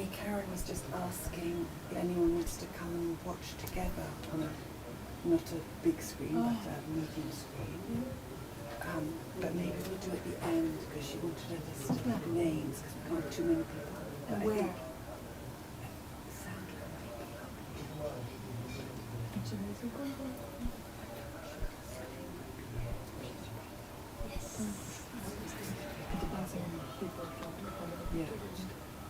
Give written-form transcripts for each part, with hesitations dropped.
Karen was just asking if anyone wants to come and watch together on not a big screen, but a medium screen. But maybe we'll do it at the end, because she wanted a list of names, because we can't have too many people. But Where? I think Sangha might be up. Yeah.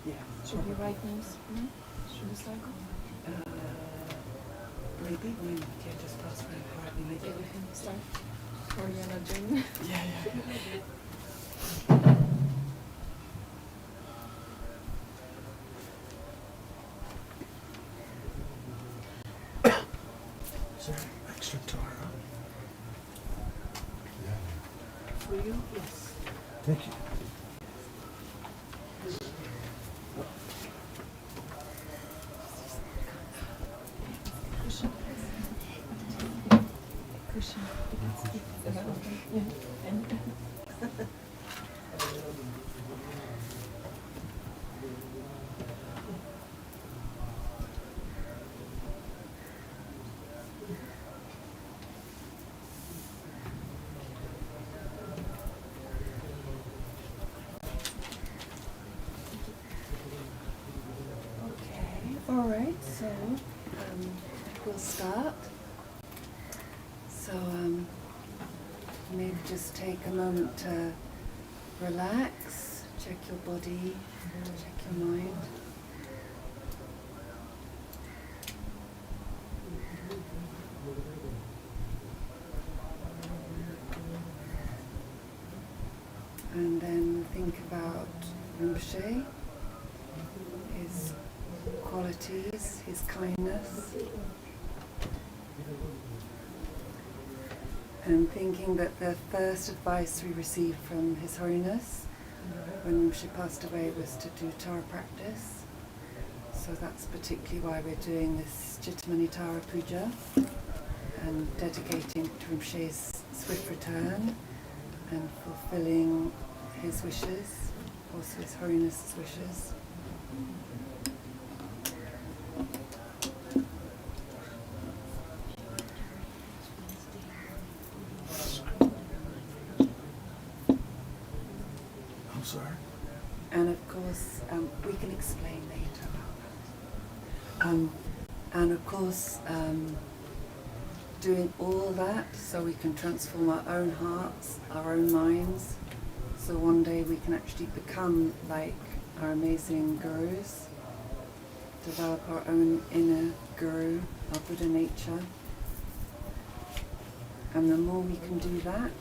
Yeah. Should we write names? Should we start? Maybe we can just pass by quietly. Maybe we can Start. Or you're not doing it? Yeah. Is there extra Tara? For you? Yes. Thank you. Cushion. All right, so we'll start. So maybe just take a moment to relax, check your body, check your mind. And then think about Rinpoche, his qualities, his kindness, and thinking that the first advice we received from His Holiness when Rinpoche passed away was to do Tara practice. So that's particularly why we're doing this Chittamani Tara Puja and dedicating to Rinpoche's swift return and fulfilling his wishes, also His Holiness's wishes. I'm sorry. And of course, we can explain later about that. And of course, doing all that so we can transform our own hearts, our own minds, so one day we can actually become like our amazing gurus, develop our own inner guru, our Buddha nature. And the more we can do that,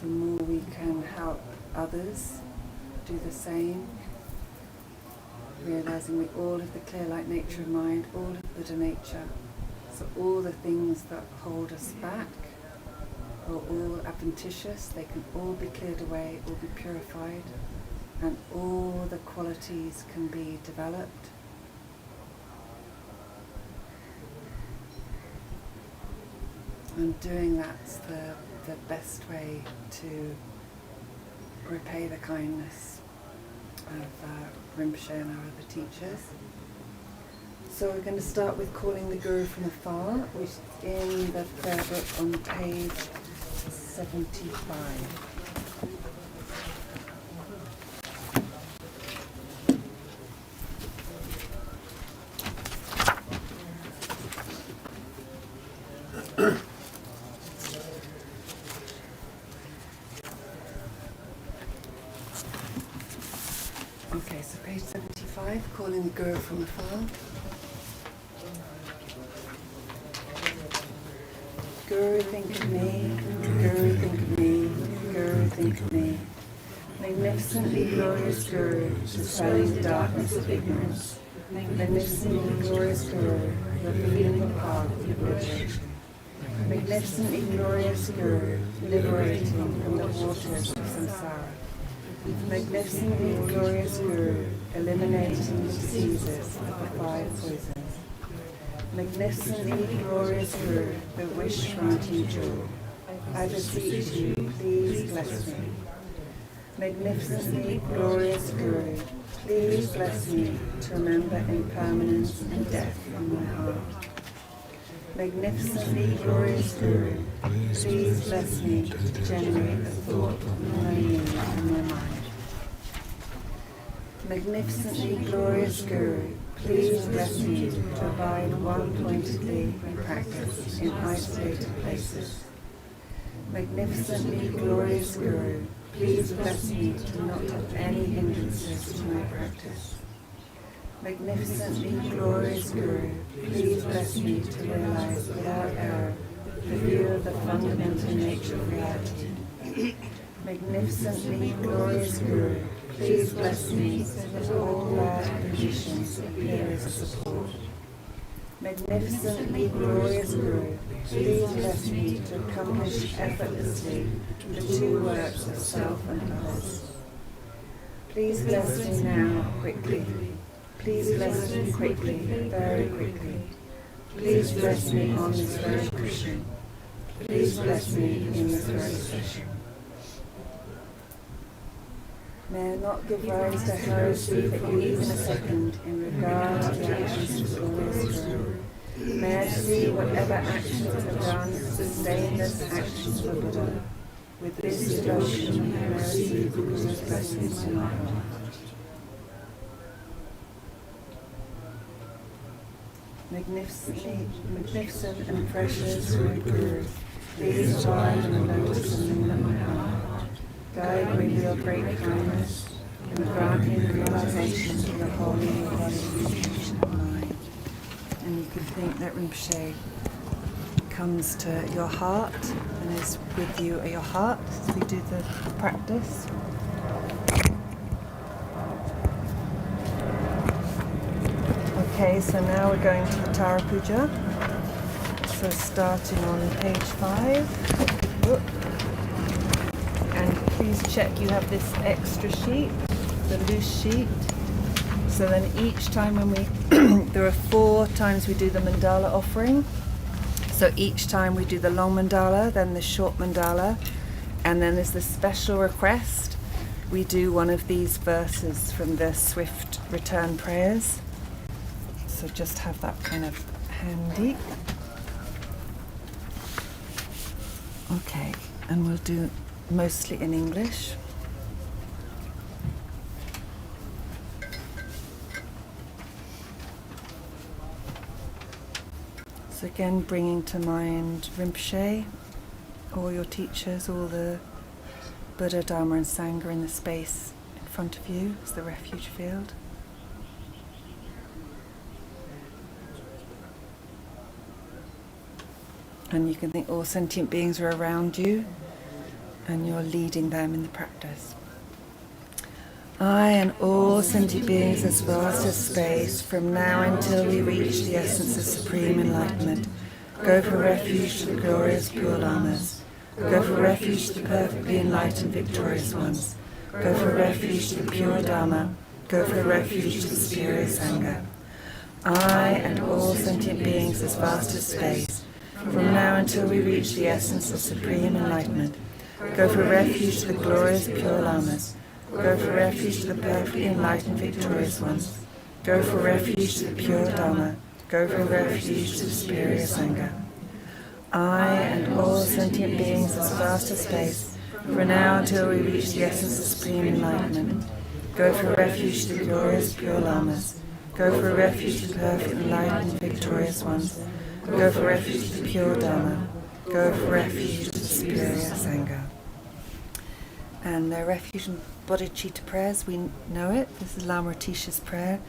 the more we can help others do the same, realizing we all have the clear light nature of mind, all have Buddha nature. So all the things that hold us back are all adventitious, they can all be cleared away, all be purified, and all the qualities can be developed. And doing that's the best way to repay the kindness of Rinpoche and our other teachers. So we're going to start with calling the Guru from afar, which is in the prayer book on page 75. Okay, so page 75, calling the Guru from afar. Guru, think of me, Guru, think of me, Guru, think of me. Magnificently glorious Guru, dispelling the darkness of ignorance. Magnificently glorious Guru, revealing the path of liberation. Magnificently glorious Guru, liberating from the waters of samsara. Magnificently glorious Guru, eliminating the diseases of the 5 poisons. Magnificently glorious Guru, the wish granting jewel. I beseech you, please bless me. Magnificently glorious Guru, please bless me to remember impermanence and death from my heart. Magnificently glorious Guru, please bless me to generate a thought of knowing you in my mind. Magnificently glorious Guru, please bless me to abide one-pointedly in practice in isolated places. Magnificently glorious Guru, please bless me to not have any hindrances to my practice. Magnificently glorious Guru, please bless me to realize without error the view of the fundamental nature of reality. Magnificently glorious Guru, please bless me that all bad conditions appear as a support. Magnificently glorious Guru, please bless me to accomplish effortlessly the two works of self and others. Please bless me now, quickly. Please bless me quickly, very quickly. Please bless me on this very cushion. Please bless me in this very session. May I not give rise to heresy for even a second in regard to the actions of glorious Guru. May I see whatever actions are done sustain those actions of the Buddha. With this devotion, may I receive the Guru's blessings in my heart. Magnificent and precious Sweet Guru, please abide in the lotus and of my heart. Guide me with your great kindness and grant me the realization of the holy qualification of mind. And you can think that Rinpoche comes to your heart and is with you at your heart as we do the practice. Okay, so now we're going to the Tara Puja. So starting on page 5. Whoop. And please check you have this extra sheet, the loose sheet. So then each time when we, there are 4 times we do the mandala offering. So each time we do the long mandala, then the short mandala, and then there's the special request. We do one of these verses from the Swift Return Prayers. So just have that kind of handy. Okay, and we'll do mostly in English. So again, bringing to mind Rinpoche, all your teachers, all the Buddha, Dharma and Sangha in the space in front of you as the refuge field. And you can think all sentient beings are around you and you're leading them in the practice. I and all sentient beings as vast as space, from now until we reach the essence of supreme enlightenment, go for refuge to the glorious pure Lamas. Go for refuge to the perfectly enlightened victorious ones. Go for refuge to the pure Dharma. Go for refuge to the superior Sangha. I and all sentient beings as vast as space, from now until we reach the essence of supreme enlightenment, go for refuge to the glorious pure Lamas. Go for refuge to the perfectly enlightened victorious ones. Go for refuge to the pure Dharma. Go for refuge to the superior Sangha. I and all sentient beings as vast as space, from now until we reach the essence of supreme enlightenment, go for refuge to the glorious pure Lamas. Go for refuge to the perfect enlightened victorious ones. Go for refuge to the pure Dharma. Go for refuge to the superior Sangha. And the refuge and bodhicitta prayers, we know it. This is Lama Rinpoche's prayer.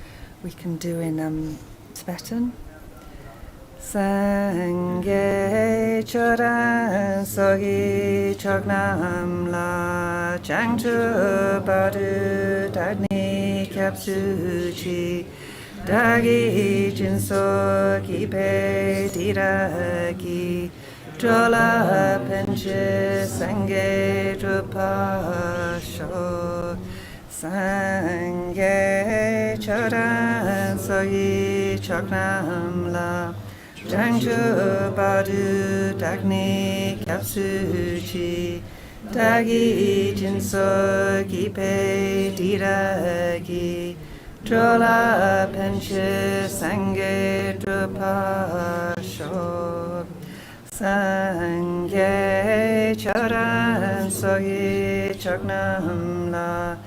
We can do in Tibetan. Sangye choran sogi chognam la changchu badu dagni kyapsuchi dagi jinso kipe diragi drola penche sangye drupasho sangye choran sogi chognam la Jangju Badu Dagni Kyapsuchi Dagi jinso gipe diragi Drola penche sange drupasho Sange charan sogi chagnam la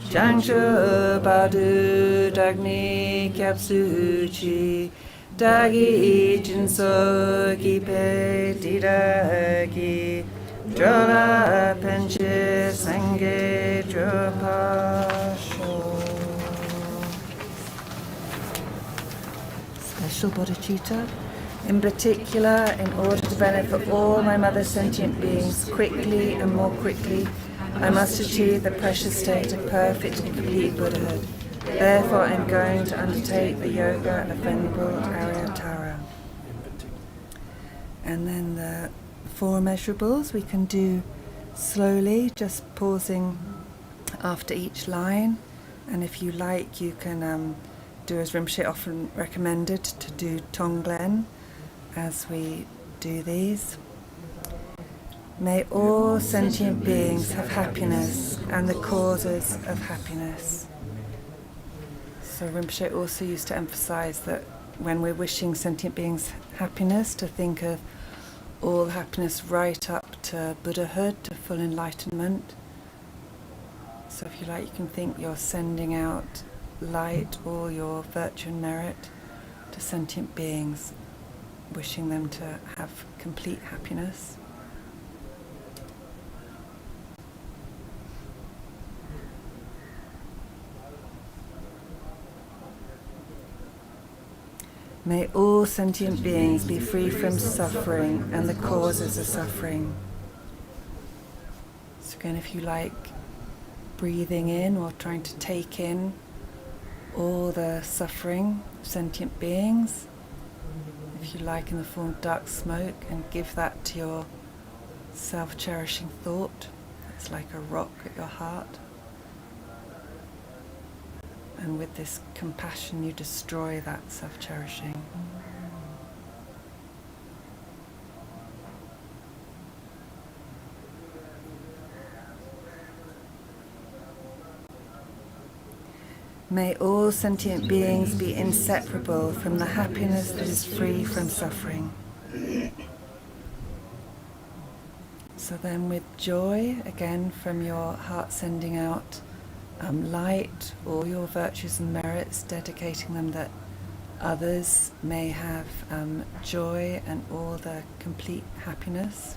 Jangshu badu dagni kyapsuchi Dagi jinso gipe diragi Drola penche sange drupasho. Special bodhicitta. In particular, in order to benefit all my mother sentient beings quickly and more quickly, I must achieve the precious state of perfect and complete Buddhahood. Therefore, I am going to undertake the yoga of Venerable Aryatara. And then the 4 measurables we can do slowly, just pausing after each line. And if you like, you can do as Rinpoche often recommended, to do Tonglen as we do these. May all sentient beings have happiness and the causes of happiness. So Rinpoche also used to emphasize that when we're wishing sentient beings happiness, to think of all happiness right up to Buddhahood, to full enlightenment. So if you like, you can think you're sending out light, all your virtue and merit to sentient beings, wishing them to have complete happiness. May all sentient beings be free from suffering and the causes of suffering. So again, if you like, breathing in or trying to take in all the suffering of sentient beings, if you like, in the form of dark smoke, and give that to your self-cherishing thought. It's like a rock at your heart. And with this compassion, you destroy that self-cherishing. May all sentient beings be inseparable from the happiness that is free from suffering. So then with joy, again from your heart sending out light, all your virtues and merits, dedicating them that others may have joy and all the complete happiness.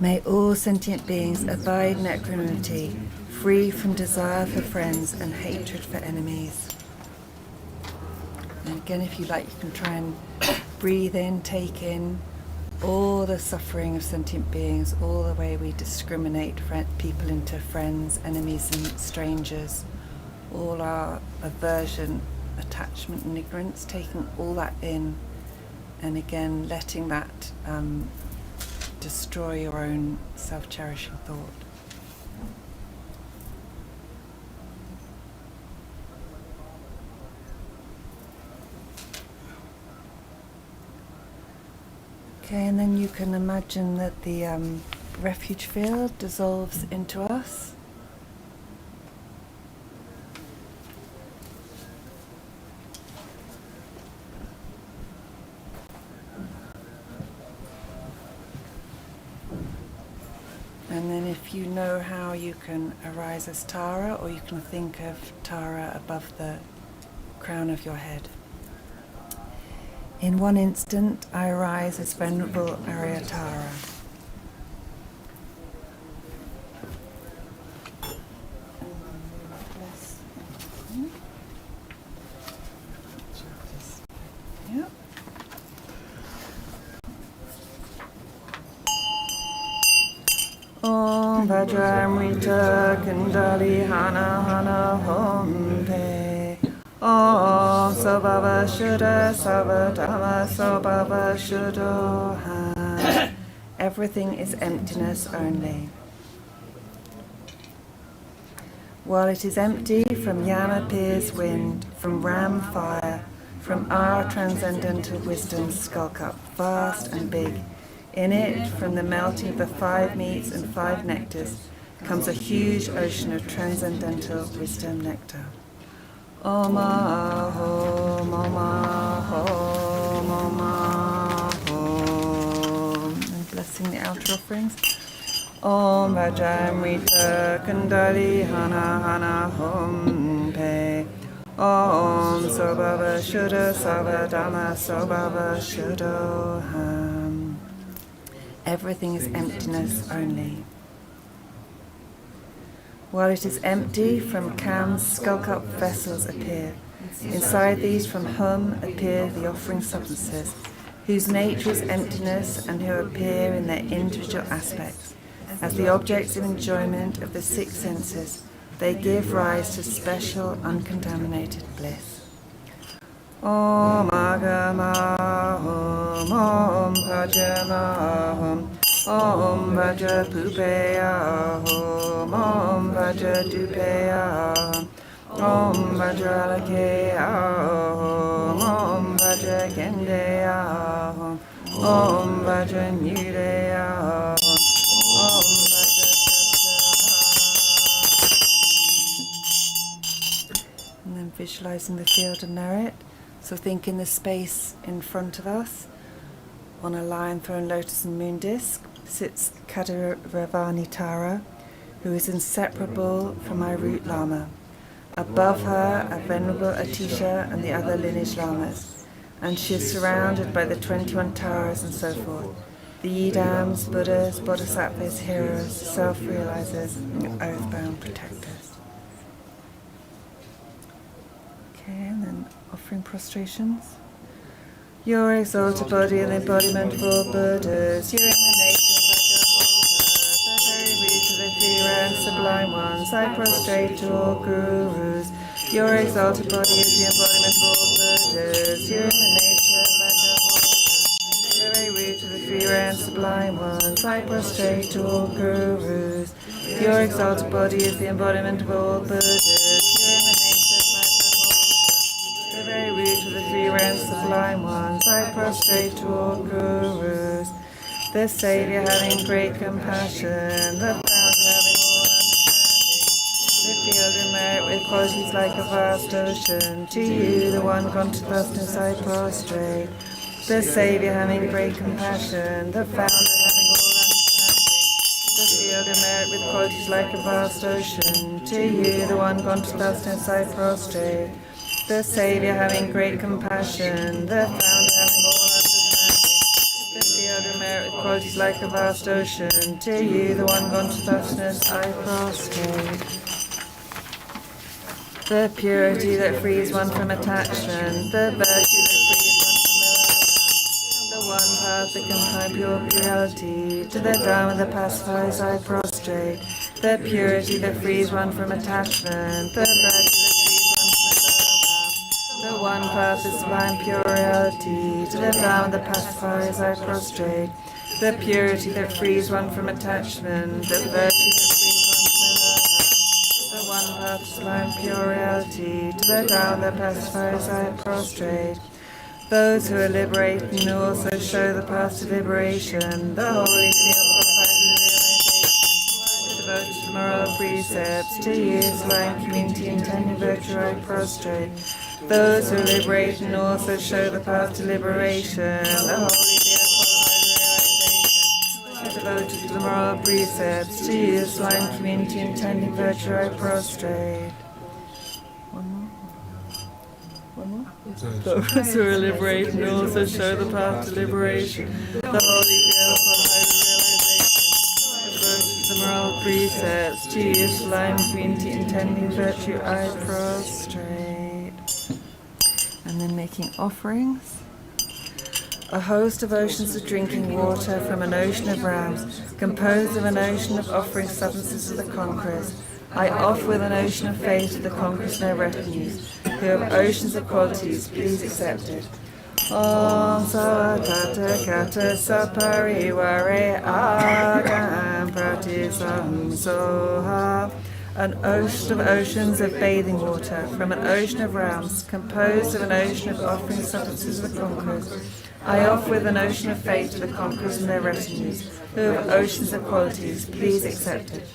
May all sentient beings abide in equanimity, free from desire for friends and hatred for enemies. And again, if you like, you can try and breathe in, take in all the suffering of sentient beings, all the way we discriminate people into friends, enemies and strangers, all our aversion, attachment and ignorance, taking all that in, and again letting that destroy your own self-cherishing thought. Okay, and then you can imagine that the refuge field dissolves into us. And then if you know how, you can arise as Tara, or you can think of Tara above the crown of your head. In one instant, I arise as Venerable Aryatara. Yep. Om Vajramrita Kundali Hana Hana Hom Pe Om Sobhava Shuddha Savadama Sobhava Shuddha. Everything is emptiness only. While it is empty, from Yam appears wind, from Ram fire, from our transcendental wisdom skull cup, vast and big. In it, from the melting of the 5 meats and 5 nectars, comes a huge ocean of transcendental wisdom nectar. Om Ahom, Om Ahom, Om Ahom. And blessing the outer offerings. Om Vajramrita Kundali Hana Hana Hum Pe. Om Sobhava Shuddha Savadama Sobhava Shuddhoham. Everything is emptiness only. While it is empty, from Kam's skull-cup vessels appear. Inside these, from Hum, appear the offering substances, whose nature is emptiness and who appear in their individual aspects. As the objects of enjoyment of the 6 senses, they give rise to special, uncontaminated bliss. Om Agamahum, Om Pajamahum, Om Vajrapupeyahum, Om Vajradupeyahum, Om Vajralakeyahum, Om Vajrakendeyahum, Om Vajranyudeyahum, Om Vajrasaptaham. And then visualizing the field of merit. So think in the space in front of us. On a lion throne, lotus and moon disc sits Kadaravani Tara, who is inseparable from my root Lama. Above her are Venerable Atisha and the other lineage Lamas, and she is surrounded by the 21 Taras and so forth, the Idams, Buddhas, Bodhisattvas, heroes, self-realizers, and oath-bound protectors. Okay, and then offering prostrations. Your exalted body and the embodiment of all Buddhas, you in the nature of the very root of the 3 round sublime ones, I prostrate to all gurus. Your exalted body is the embodiment of all Buddhas, you in the nature of the very root of the 3 round sublime ones, I prostrate to all gurus. Your exalted body is the embodiment of all Buddhas, you in the nature of the very root of the 3 round sublime ones, I prostrate to all gurus. The Saviour having great compassion, the founder having all understanding, the field of merit with qualities like a vast ocean, to you, the one gone to vastness, I prostrate. The Saviour having great compassion, the founder having all understanding, the field of merit with qualities like a vast ocean, to you, the one gone to vastness, I prostrate. The Saviour having great compassion, the founder having all understanding, the field of merit with qualities like a vast ocean, to you, the one gone to vastness, I prostrate. The purity that frees one from attachment, the virtue that frees one from illness, the one path that can find pure reality, to the Dharma that pacifies, I prostrate. The purity that frees one from attachment, the virtue that the one path is sublime pure reality, to the Dharma that pacifies, I prostrate. The purity that frees one from attachment, the virtue that frees one from illness, the one path is sublime pure reality, to the Dharma that pacifies, I prostrate. Those who are liberated and also show the path to liberation, the holy field qualifies with realization, the devoted to moral precepts, to you, sublime community intending virtue, I prostrate. Those who liberate and also show the path to liberation, the holy field qualifies realization, the devoted to the moral precepts, to you, sublime community intending virtue, I prostrate. One more? Those who are liberated and also show the path to liberation, the holy field qualifies realization, the devoted to the moral precepts, to you, sublime community intending virtue, I prostrate. And then making offerings. A host of oceans of drinking water from an ocean of rams, composed of an ocean of offering substances of the conquerors. I offer with an ocean of faith to the conquerors and their retinues, who have oceans of qualities, please accept it. Om Satata Kata Saparivare Agam Pratisam Soha an ocean of oceans of bathing water, from an ocean of realms, composed of an ocean of offering substances of the conquerors. I offer with an ocean of fate to the conquerors and their retinues, who have oceans of qualities, please accept it.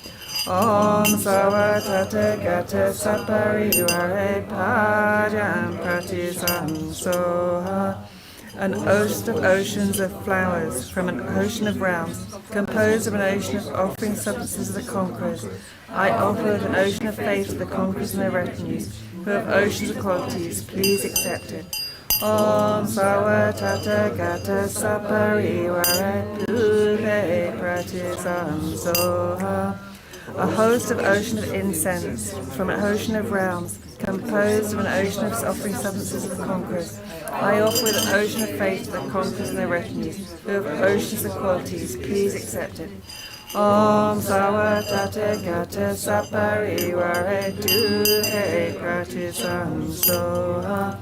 Om Sawa Tata Gata Sapariware Pajam Pratisam Soha. An ocean of oceans of flowers, from an ocean of realms, composed of an ocean of offering substances of the conquerors. I offer with an ocean of faith to the conquerors and their retinues, who have oceans of qualities, please accept it. Om Sawa Tata Gata Sapariware Puje Pratisam Soha. A host of ocean of incense, from an ocean of realms, composed of an ocean of offering substances of the conquerors. I offer with an ocean of faith to the conquerors and their retinues, who have oceans of qualities, please accept it. Om Sawa Tata Gata Sapariware Duhe Pratisam Soha.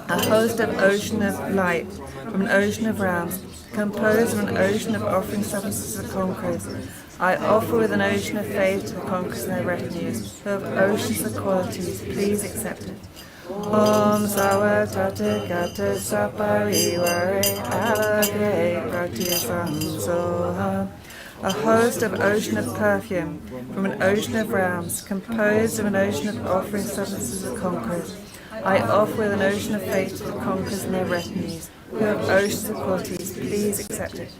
A host of ocean of light, from an ocean of realms, composed of an ocean of offering substances of the conquerors. I offer with an ocean of faith to the conquerors and their retinues, who have oceans of qualities, please accept it. Om Sawa Tata Gata Sapariware Alagre Pratisam Soha. A host of ocean of perfume, from an ocean of realms, composed of an ocean of offering substances of the conquerors. I offer with an ocean of faith to the conquerors and their retinues, who have oceans of qualities, please accept it.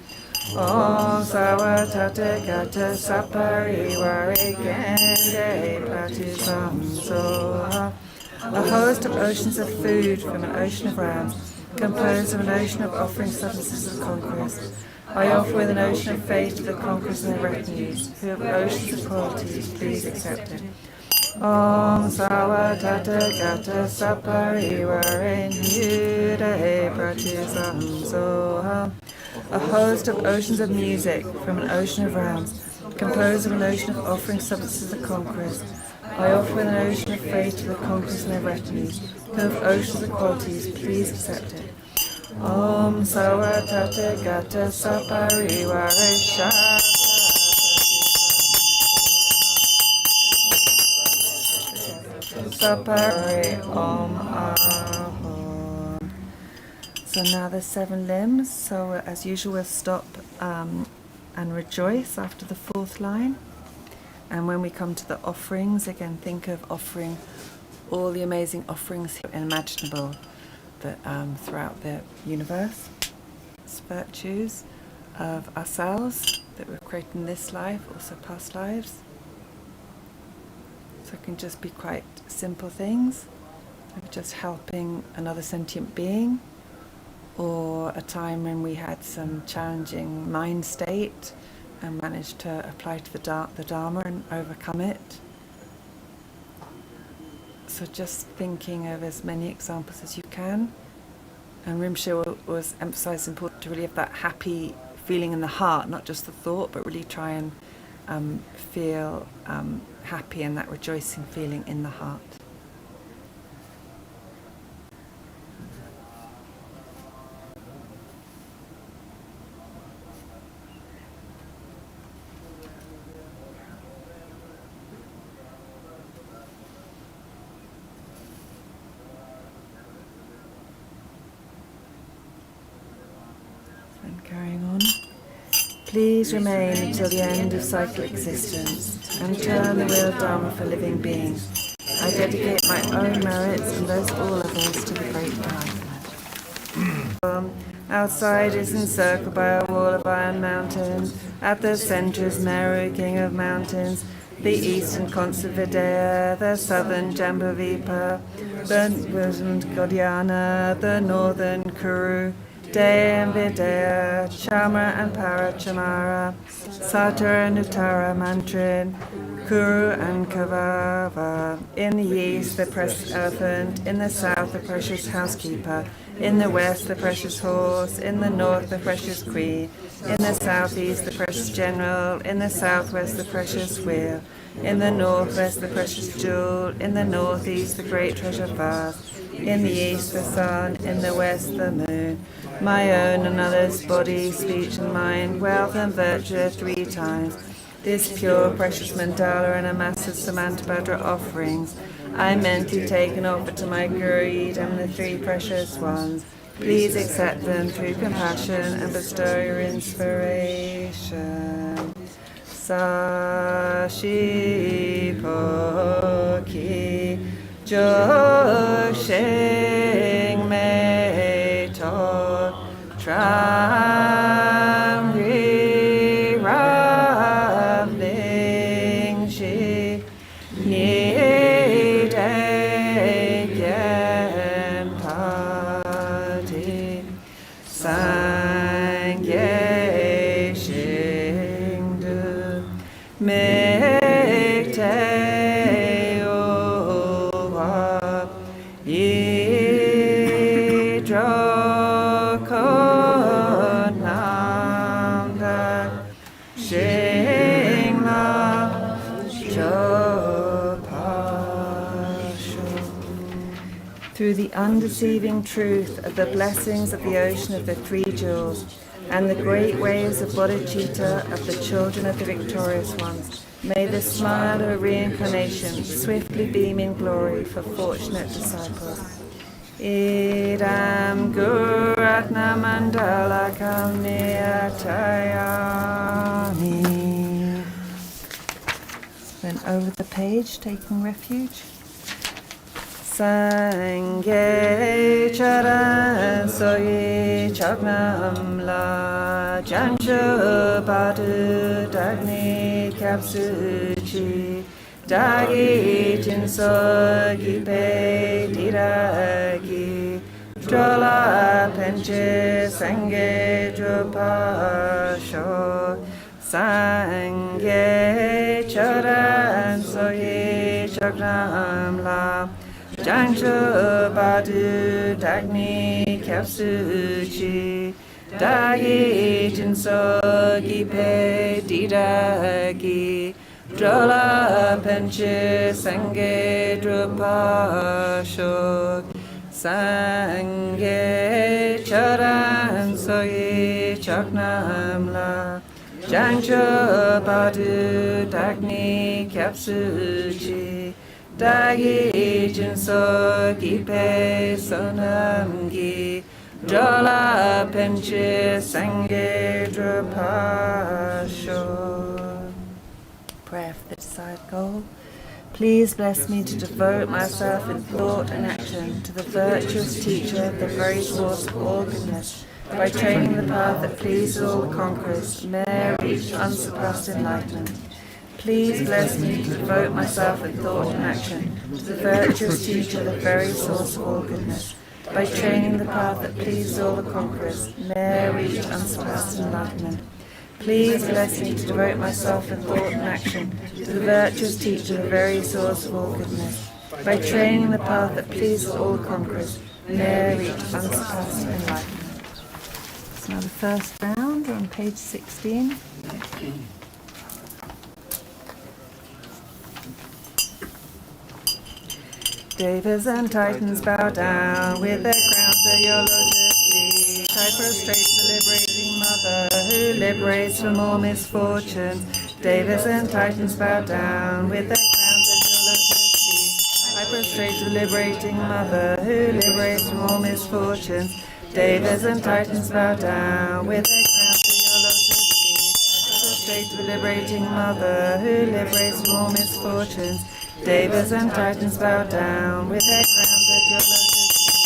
Om Sawa Tata Gata Sapariware Genge Pratisam Soha. A host of oceans of food, from an ocean of realms, composed of an ocean of offering substances of the conquerors. I offer with an ocean of faith to the conquerors and their retinues, who have oceans of qualities, please accept it. Om Sawa Tata Gata Sapariware Nyude Pratisam Soha. A host of oceans of music, from an ocean of realms, composed of an ocean of offering substances of the conquerors. I offer with an ocean of faith to the conquerors and their retinues, who have oceans of qualities, please accept it. Om Sawa Tata Gata Sapariware Shaka. Sapari Om Ahom. So now the 7 limbs. So as usual, we'll stop and rejoice after the 4th line. And when we come to the offerings, again, think of offering all the amazing offerings imaginable that throughout the universe. It's virtues of ourselves that we've created in this life, also past lives. So it can just be quite simple things, like just helping another sentient being, or a time when we had some challenging mind state and managed to apply to the Dharma and overcome it. So just thinking of as many examples as you can. And Rinpoche was emphasized important to really have that happy feeling in the heart, not just the thought, but really try and feel happy and that rejoicing feeling in the heart. And carrying on. Please remain until the end of cyclic existence and turn the wheel Dharma for living beings. I dedicate my own merits and those all others to the great Dharma. Outside is encircled by a wall of iron mountains. At the center is Meru, king of mountains. The eastern Conservidea, the southern Jambuvipa, the western Godiana, the northern Kuru, Dea and Vidya, Chamara and Parachamara, Satara and Uttara Mantrin, Kuru and Kavava. In the east, the precious elephant. In the south, the precious housekeeper. In the west, the precious horse. In the north, the precious queen. In the southeast, the precious general. In the southwest, the precious wheel. In the northwest, the precious jewel. In the northeast, the great treasure vast. In the east, the sun. In the west, the moon. My own and others' body, speech and mind, wealth and virtue 3 times. this pure, precious mandala and a massive Samantabhadra offerings, I mentally take and offer to my Guru Idam the three precious ones. Please accept them through compassion and bestow your inspiration. Sashi Poki Joshing Me To Trang Ravling Shi Ni Gen Pati Sangye Shing Du Mek Te Uwa Yi Dro Kon Nam Da Shing La Jo Pa Shu. Through the undeceiving truth of the blessings of the ocean of the three jewels and the great waves of bodhicitta of the children of the victorious ones, may the smile of reincarnation swiftly beam in glory for fortunate disciples. Idam Guratna Mandala Kalniyatayami. Then over the page, taking refuge. Sangye charan soyi chaknam la janshu badu dagni kapsuchi dagi jinso gipe diragi drola penche sangye drupasho sangye charan soyi chaknam la Jangshu Badu Dagni Kapsuchi Dagi Jinso Gipe Didagi Drola Penche Sangye Drupasho Sangye Charan Soyi Chaknam La Jangshu Badu Dagni Kapsuchi Dagi Jinso Gipe Sonamgi Drola Penche Sangye Drupasho. Prayer for the desired goal. Please bless me to devote myself in thought and action to the virtuous teacher, the very source of all goodness, by training the path that pleases all the conquerors, may I reach unsurpassed enlightenment. Please bless me to devote myself in thought and action to the virtuous teacher, the very source of all goodness. By training the path that pleases all the conquerors, may I reach unsurpassed enlightenment. Please bless me to devote myself in thought and action to the virtuous teacher, the very source of all goodness. By training the path that pleases all the conquerors, may I reach unsurpassed enlightenment. So now the first round on page 16. Devas and Titans bow down with their crowns at your lotus feet. I prostrate the liberating mother who liberates from all misfortunes. Devas and Titans bow down with their crowns at your lotus feet. I prostrate the liberating mother who liberates from all misfortunes. Devas and Titans bow down with their crowns at your lotus feet. I prostrate the liberating mother who liberates from all misfortunes. Devas and Titans bow down with their crowns at your lotus feet.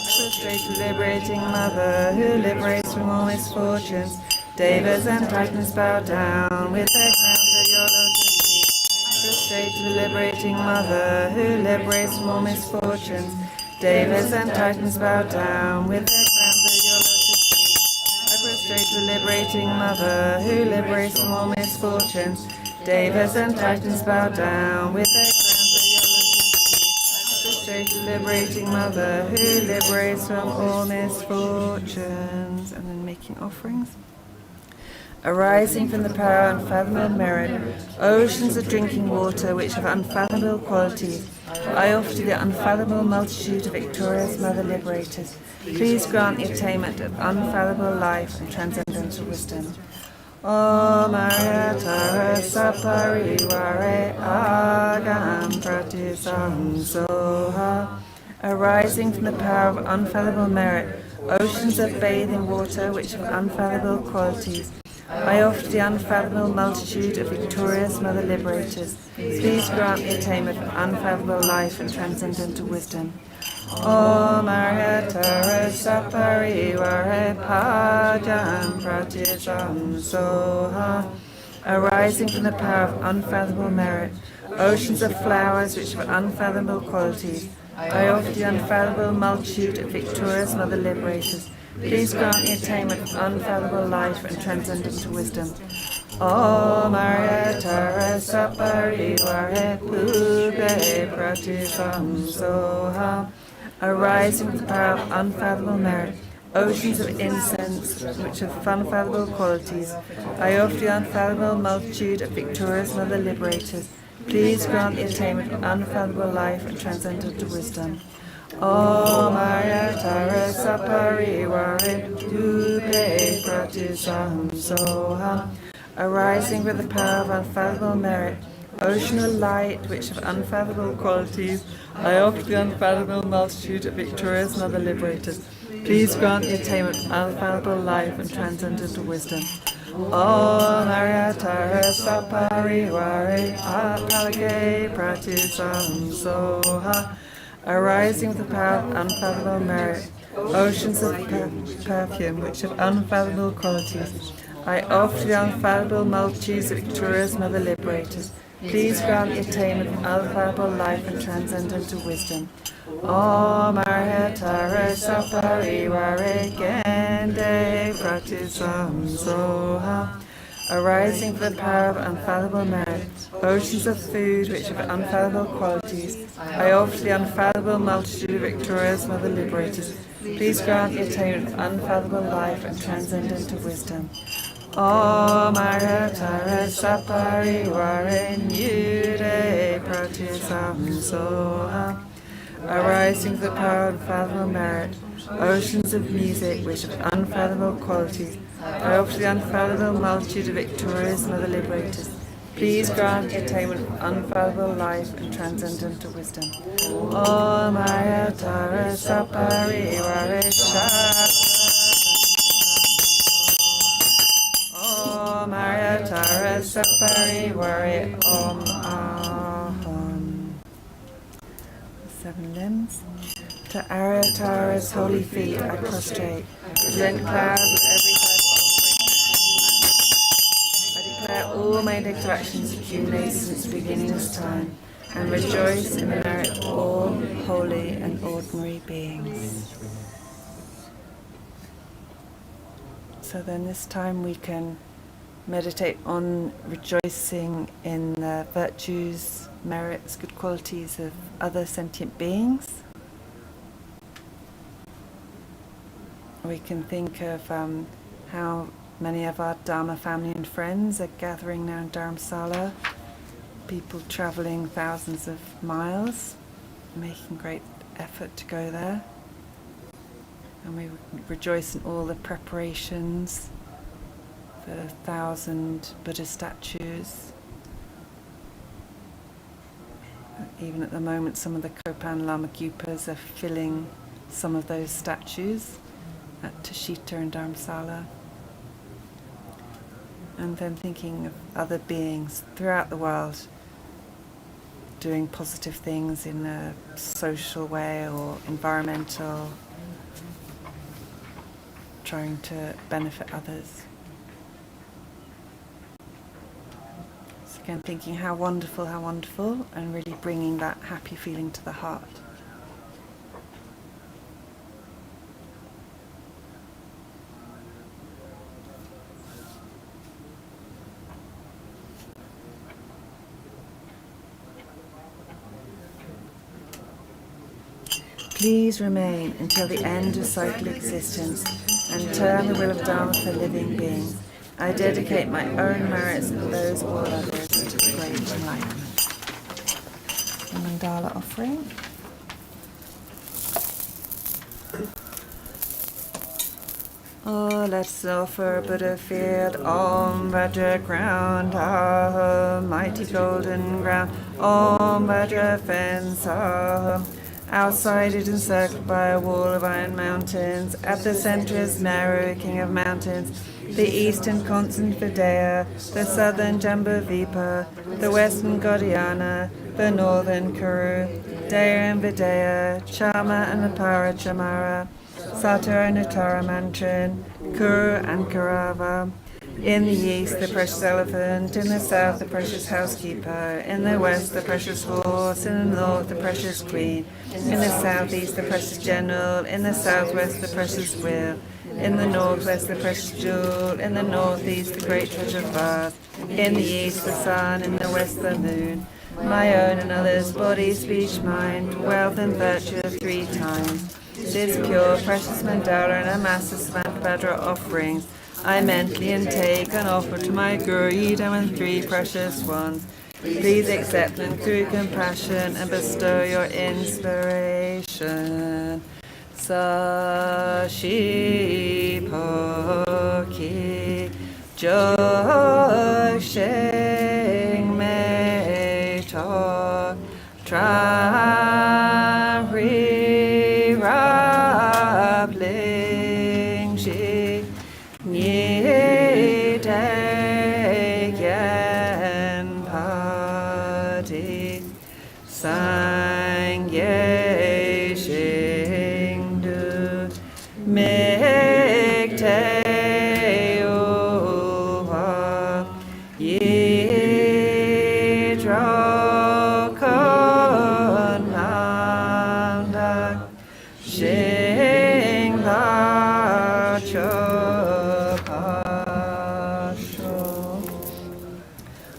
I prostrate the liberating mother who liberates from all misfortunes. Devas and Titans bow down with their crowns at your lotus feet. I prostrate the liberating mother who liberates from all misfortunes. Devas and Titans bow down with their crowns at your lotus feet. I prostrate the liberating mother who liberates from all misfortunes. Devas and Titans bow down with their crowns at your lotus feet. I prostrate the liberating mother who liberates from all misfortunes. And then making offerings. Arising from the power of unfathomable merit, oceans of drinking water which have unfathomable qualities, I offer to the unfathomable multitude of victorious Mother Liberators. Please grant the attainment of unfathomable life and transcendental wisdom. Om Aryatara Saparivare Agam Pratisamsoha. Arising from the power of unfathomable merit, oceans of bathing water which have unfathomable qualities, I offer the unfathomable multitude of victorious Mother Liberators. Please grant the attainment of unfathomable life and transcendental wisdom. Om Aryatara Saparivare Pajam Pratisam Soha. Arising from the power of unfathomable merit, oceans of flowers which have unfathomable qualities, I offer the unfathomable multitude of victorious Mother Liberators. Please grant the attainment of unfathomable life and transcendental wisdom. Om Aryatara Saparivare Pube Pratisam Soha. Arising from the power of unfathomable merit, oceans of incense which have unfathomable qualities, I offer the unfathomable multitude of victorious Mother Liberators. Please grant the attainment of unfathomable life and transcendental wisdom. Om Aryatara Saparivare Pube Pratisam Soha. Arising with the power of unfathomable merit, ocean of light which have unfathomable qualities, I offer the unfathomable multitude of victorious Mother Liberators. Please grant the attainment of unfathomable life and transcendental wisdom. Om Aryatara Saparivare Apalage Pratisam Soha. Arising with the power of unfathomable merit, oceans of perfume which have unfathomable qualities, I offer the unfathomable multitudes of victorious Mother Liberators. Please grant the attainment of unfathomable life and transcendental wisdom. Om Aryatara Saparivare Gende Pratisam Soha. Arising from the power of unfathomable merit, oceans of food which have unfathomable qualities, I offer the unfathomable multitude of victorious Mother Liberators. Please grant the attainment of unfathomable life and transcendental wisdom. Om Aryatara Saparivare Nyude Pratisam Soha. Arising from the power of unfathomable merit, oceans of music which have unfathomable qualities, I offer the unfathomable multitude of victorious Mother Liberators. Please grant the attainment of unfathomable life and transcendental wisdom. Om Aryatara Saparivare Om Aryatara Saparivare Om Aham. 7 limbs. To Aryatara's holy feet I prostrate, present clouds of every type of offering. I declare all my negative actions accumulated since the beginning of this time, and rejoice in the merit of all holy and ordinary beings. So then this time we can meditate on rejoicing in the virtues, merits, good qualities of other sentient beings. We can think of how many of our Dharma family and friends are gathering now in Dharamsala, people travelling thousands of miles, making great effort to go there. And we rejoice in all the preparations for 1,000 Buddha statues. Even at the moment, some of the Kopan Lama Gyupas are filling some of those statues at Tashita and Dharamsala. And then thinking of other beings throughout the world doing positive things in a social way or environmental, trying to benefit others. So again, thinking how wonderful, and really bringing that happy feeling to the heart. Please remain until the end of cyclic existence and turn the will of Dharma for living beings. I dedicate my own merits and those of all others to the great enlightenment. The mandala offering. Oh, let's offer Buddha field, Om Vajra ground, Aham, mighty golden ground, Om Vajra fence, Aham. Outside it encircled by a wall of iron mountains. At the center is Meru, king of mountains. The eastern constant Vidya, the southern Jambavippa, the western Gaudiana, the northern Kuru, Daya and Vidya, Chama and Apara Chamara, Sata and Uttara Mantrin, Kuru and Karava. In the east, the precious elephant. In the south, the precious housekeeper. In the west, the precious horse. In the north, the precious queen. In the southeast, the precious general. In the southwest, the precious wheel. In the northwest, the precious jewel. In the northeast, the great treasure vase. In the east, the sun. In the west, the moon. My own and others, body, speech, mind, wealth and virtue 3 times. This pure, precious mandala and a massive Samantabhadra offerings I mentally intake and offer to my Guru Idam and 3 precious ones. Please accept them through compassion and bestow your inspiration. Sashi Poki Jo Sheng Me To Tra Ri Rab Ling Shi Ni Te Yen Pati Sang Ye Shing Du Mik Te Uwa Yi Dro Kon Nam Dak Shing La Cho Pa Sho.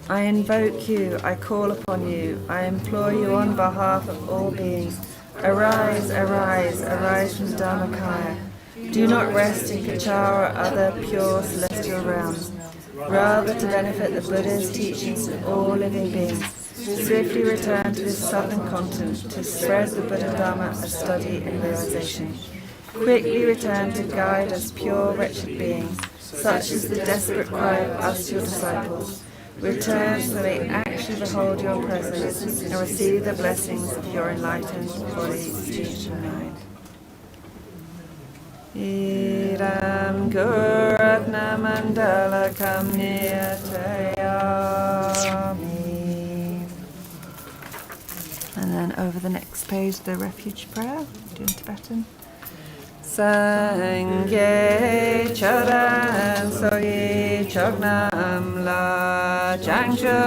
I invoke you, I call upon you, I implore you on behalf of all beings. Arise, arise, arise from Dharmakaya. Do not rest in Kachara or other pure celestial realms. Rather, to benefit the Buddha's teachings to all living beings, swiftly return to this southern continent to spread the Buddha Dharma as study and realization. Quickly return to guide us pure wretched beings, such is the desperate cry of us your disciples. Return so they actually behold your presence and receive the blessings of your enlightened body, speech, and mind. Idam Guratna Mandala Kamniyatayami. And then over the next page, the refuge prayer, doing Tibetan. Sangye charan soyi chognam la changshu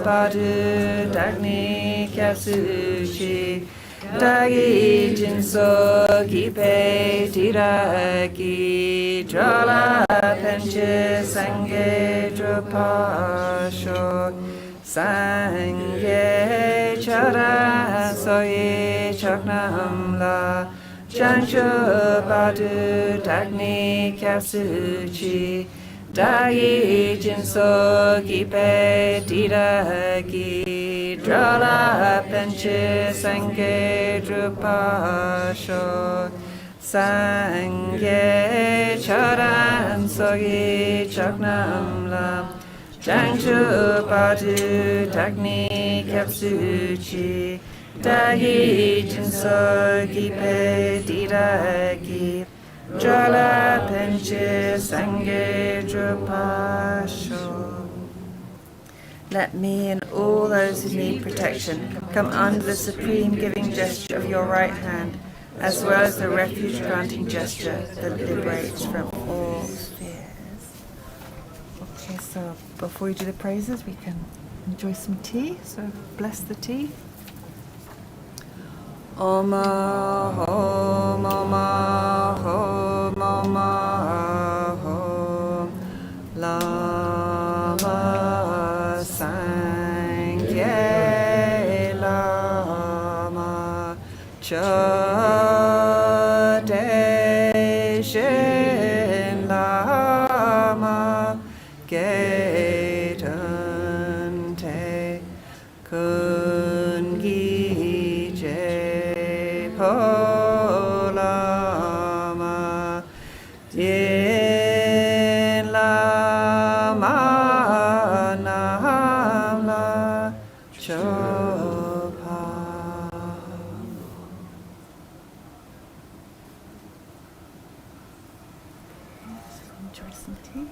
padu dagni kyasuchi dagi jinso kipe tiraki drala penche sangye drupasho sangye charan soyi chognam la Changshu Badu Dagni Kyasuchi Dagi Jinso Gipe Didagi Drala Penche Sangye Drupasho Sangye Charan Sogi Chagnam Lam Changshu Badu Dagni Kyasuchi Dagi Jinso Gipe Didagi Drala Penche Sangye Drupasho. Let me and all those who need protection come under the supreme giving gesture of your right hand, as well as the refuge granting gesture that liberates from all fears. Okay, so before we do the praises, we can enjoy some tea. So bless the tea. Om Om Om Om Om Om Lama Sangye Lama Chode Shin Lama Getan Te Kungi Je Polama Din Lama Namla Zopa. Enjoy some tea.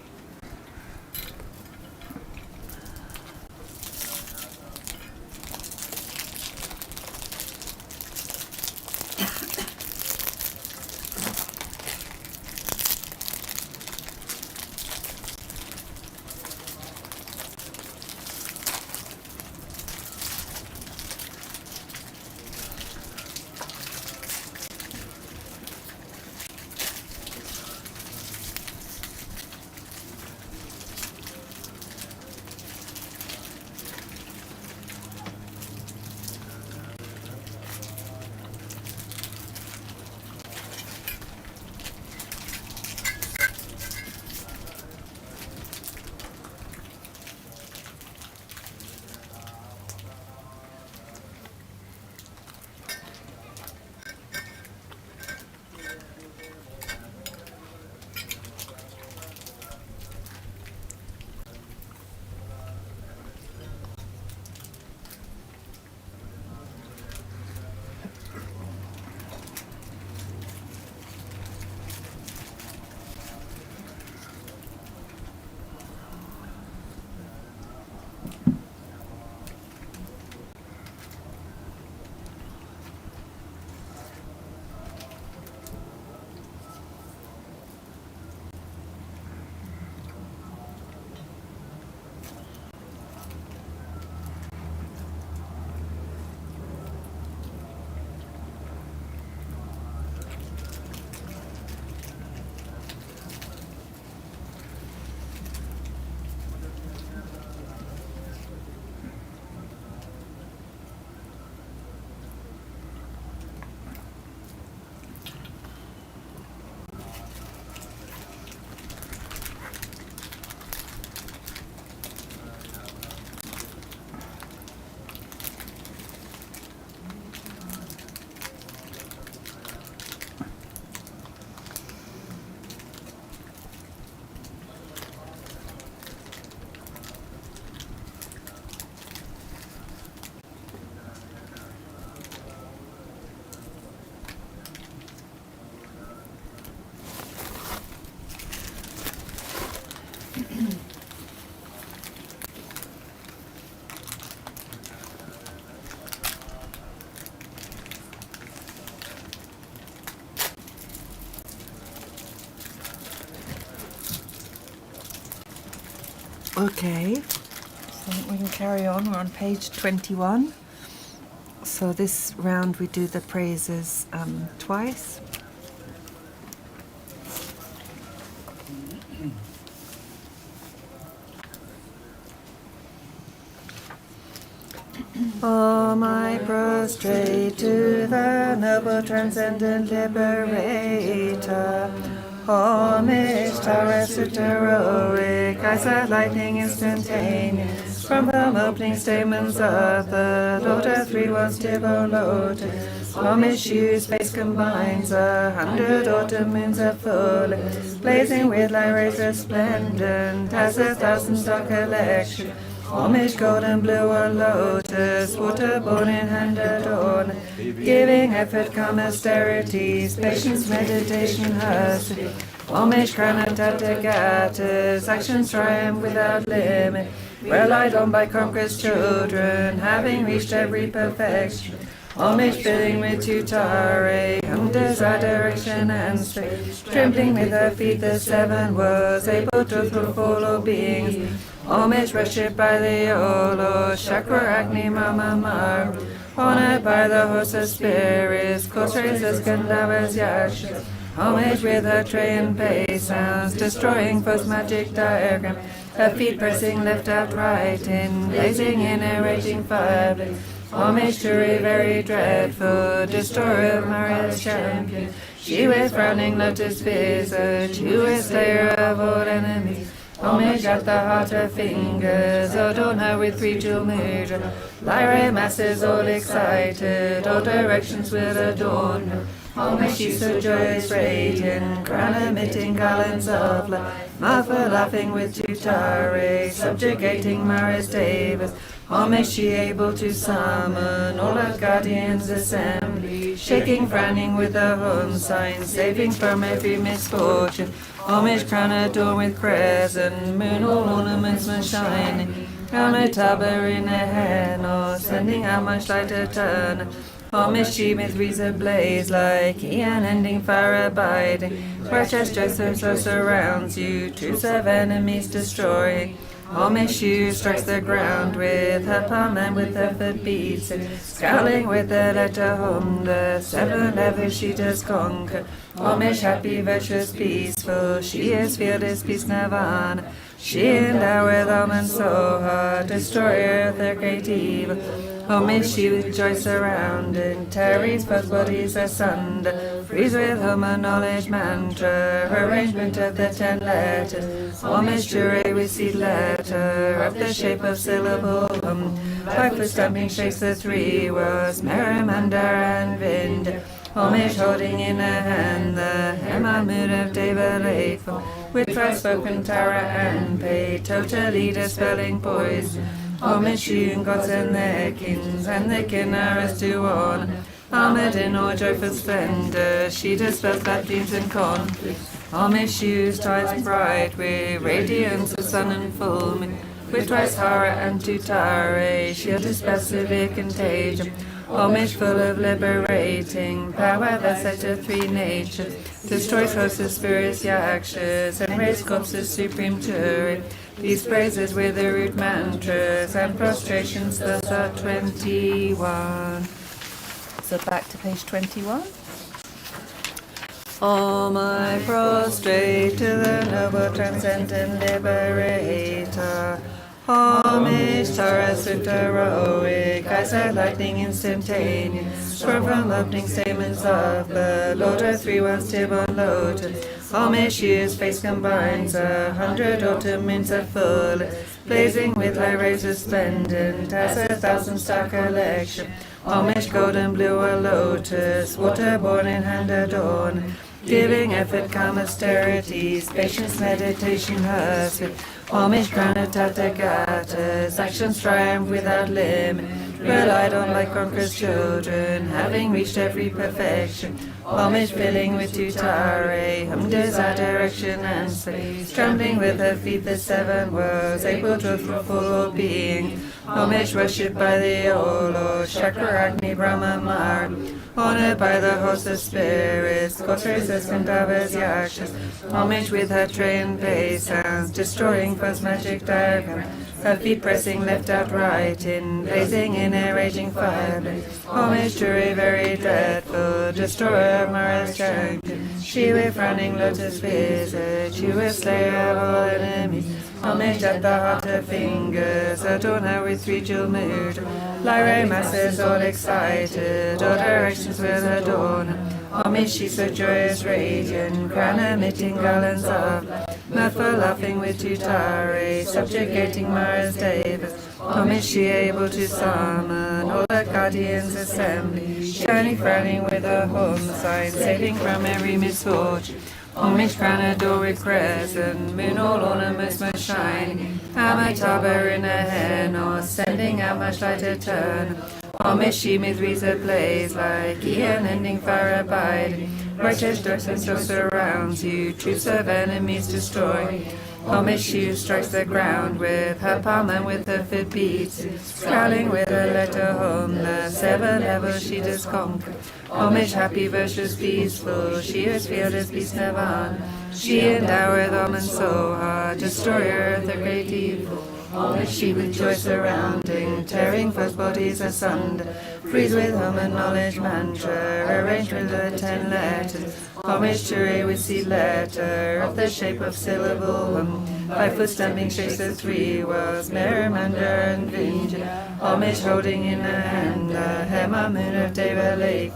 Okay, so we can carry on. We're on page 21. So this round we do the praises twice. Om I prostrate to the noble transcendent liberator. Homage, Taurus heroic, eyes like lightning instantaneous. From the opening stamens of the Lord, 3 worlds Tibble lotus. Homage, hues, space combines 100 autumn moons of fullness, blazing with light rays resplendent as 1,000-star collection. Homage, golden blue or lotus, water-born in hand adorned, giving effort, calm austerities, patience, meditation, hustle. Homage, crown of Tathagatas, actions triumph without limit, relied on by conquerors' children, having reached every perfection. Homage filling with tutare, desire, direction and strength, trembling with her feet the 7 worlds, able to fulfill all beings. Homage worshipped by the Olo, Chakra Agni Mama Mar, honored by the host of spirits, course raisers, Gandhavas, Yakshas. Homage with her tray and bass sounds, destroying foes' magic diagram. Her feet pressing left out right in, blazing in a raging fire blaze. Homage to a very dreadful, destroyer of Maria's champion. She with frowning lotus visage, who is slayer of all enemies. Homage at the heart of fingers, adorn her with 3 jewel mudra. Lyra masses all excited, all directions will adorn her. Homage she so joyous, radiant, crown emitting garlands of light, mouth laughing with tutare, subjugating Maris Davis. Homage she able to summon all her guardians assembly, shaking, frowning with the home sign, saving from every misfortune. Homage crown adorned with crescent moon, all ornaments must shining. Crown a tabard in her hand, or sending out much light eternal. Homage she with wreaths ablaze like he, unending fire abiding. Righteous justice so surrounds you, troops of enemies destroying. Homage she strikes the ground with her palm and with her foot beats it, scowling with the letter home, the seven levels she does conquer. Homage happy, virtuous, peaceful, she is fearless, peace nirvana. She endowed them and so her, destroyer of the great evil. Homage she with joy surrounding, tarries both bodies asunder, frees with her knowledge mantra, arrangement of the 10 letters. Homage jure with seed letter, of the shape of syllable by foot stamping shapes the 3 words, Merrimander and Vind. Homage holding in her hand the hammer mood of David with try-spoken Tara and Pay, totally dispelling poison. Homage she and gods and their kings, and the kinnaras to honor. Armored in all joyful splendor, she dispels bad dreams and conflicts. Homage she whose tides bright with radiance of sun and full moon, with twice horror and tutare, she'll dispel severe contagion. Homage full of liberating power that sets of 3 natures, destroys hosts of spirits yakshas, and raise corpses supreme to these praises with the root mantras and prostrations, thus are 21. So back to page 21. Om I prostrate to the noble transcendent liberator. Homage, Tara, swift heroic, eyes like lightning instantaneous, sprung from opening stamens of the Lord of 3 ones stillborn lotus. Homage, his face combines 100 autumn moons at full, blazing with light rays resplendent as 1,000-star collection. Homage, golden blue or lotus, water-born in hand adorned, giving effort, calm austerities, patience, meditation, hers with homage, crown of Tathagatas, actions triumph without limit, relied on like conquerors' children, having reached every perfection. Homage filling with tutare, whom desire direction and space, trembling with her feet the 7 worlds, able to fulfill all being. Homage worshipped by the all, or Chakragni Brahma Mar, honored by the host of spirits, Kotras as Kandavas Yakshas. Homage with her trained bass sounds, destroying first magic diagram, her feet pressing left out right in, blazing in a raging fire. Homage to a very dreadful destroyer of Mara's champion. She with frowning lotus visage, she with slayer of all enemies. Homage at the heart of fingers, adorn her with 3 jewel mood. Lyre masses all excited, all directions will adorn her. Homage she so joyous, radiant, crown emitting garlands of light, mirthful laughing with tutare, subjugating Mara's Davis. Homage she able to summon all the guardians assembly, shining, frowning with a home sign, saving from every misfortune. Homage crown adorned with crescent moon, all ornaments most shining, hammer tabard in her hand, or sending out much light eternal. Homage she with wreaths ablaze like he, unending fire abiding. Righteous justice still surrounds you, troops of enemies destroy. Homage she who strikes the ground with her palm and with her foot beats, scowling with her letter home, the 7 levels she does conquer. Homage happy, virtuous, peaceful, she is fearless, peace nirvana. She endowed them and so her, destroyer of the great evil. Homage she with joy surrounding, tearing first bodies asunder, frees with home and knowledge mantra, arranged with the 10 letters. Homage to a with seed letter, of the shape of syllable by foot stamping shapes the 3 words, Merrimander and Vinja. Homage holding in her hand the hammer moon of Deva Lake,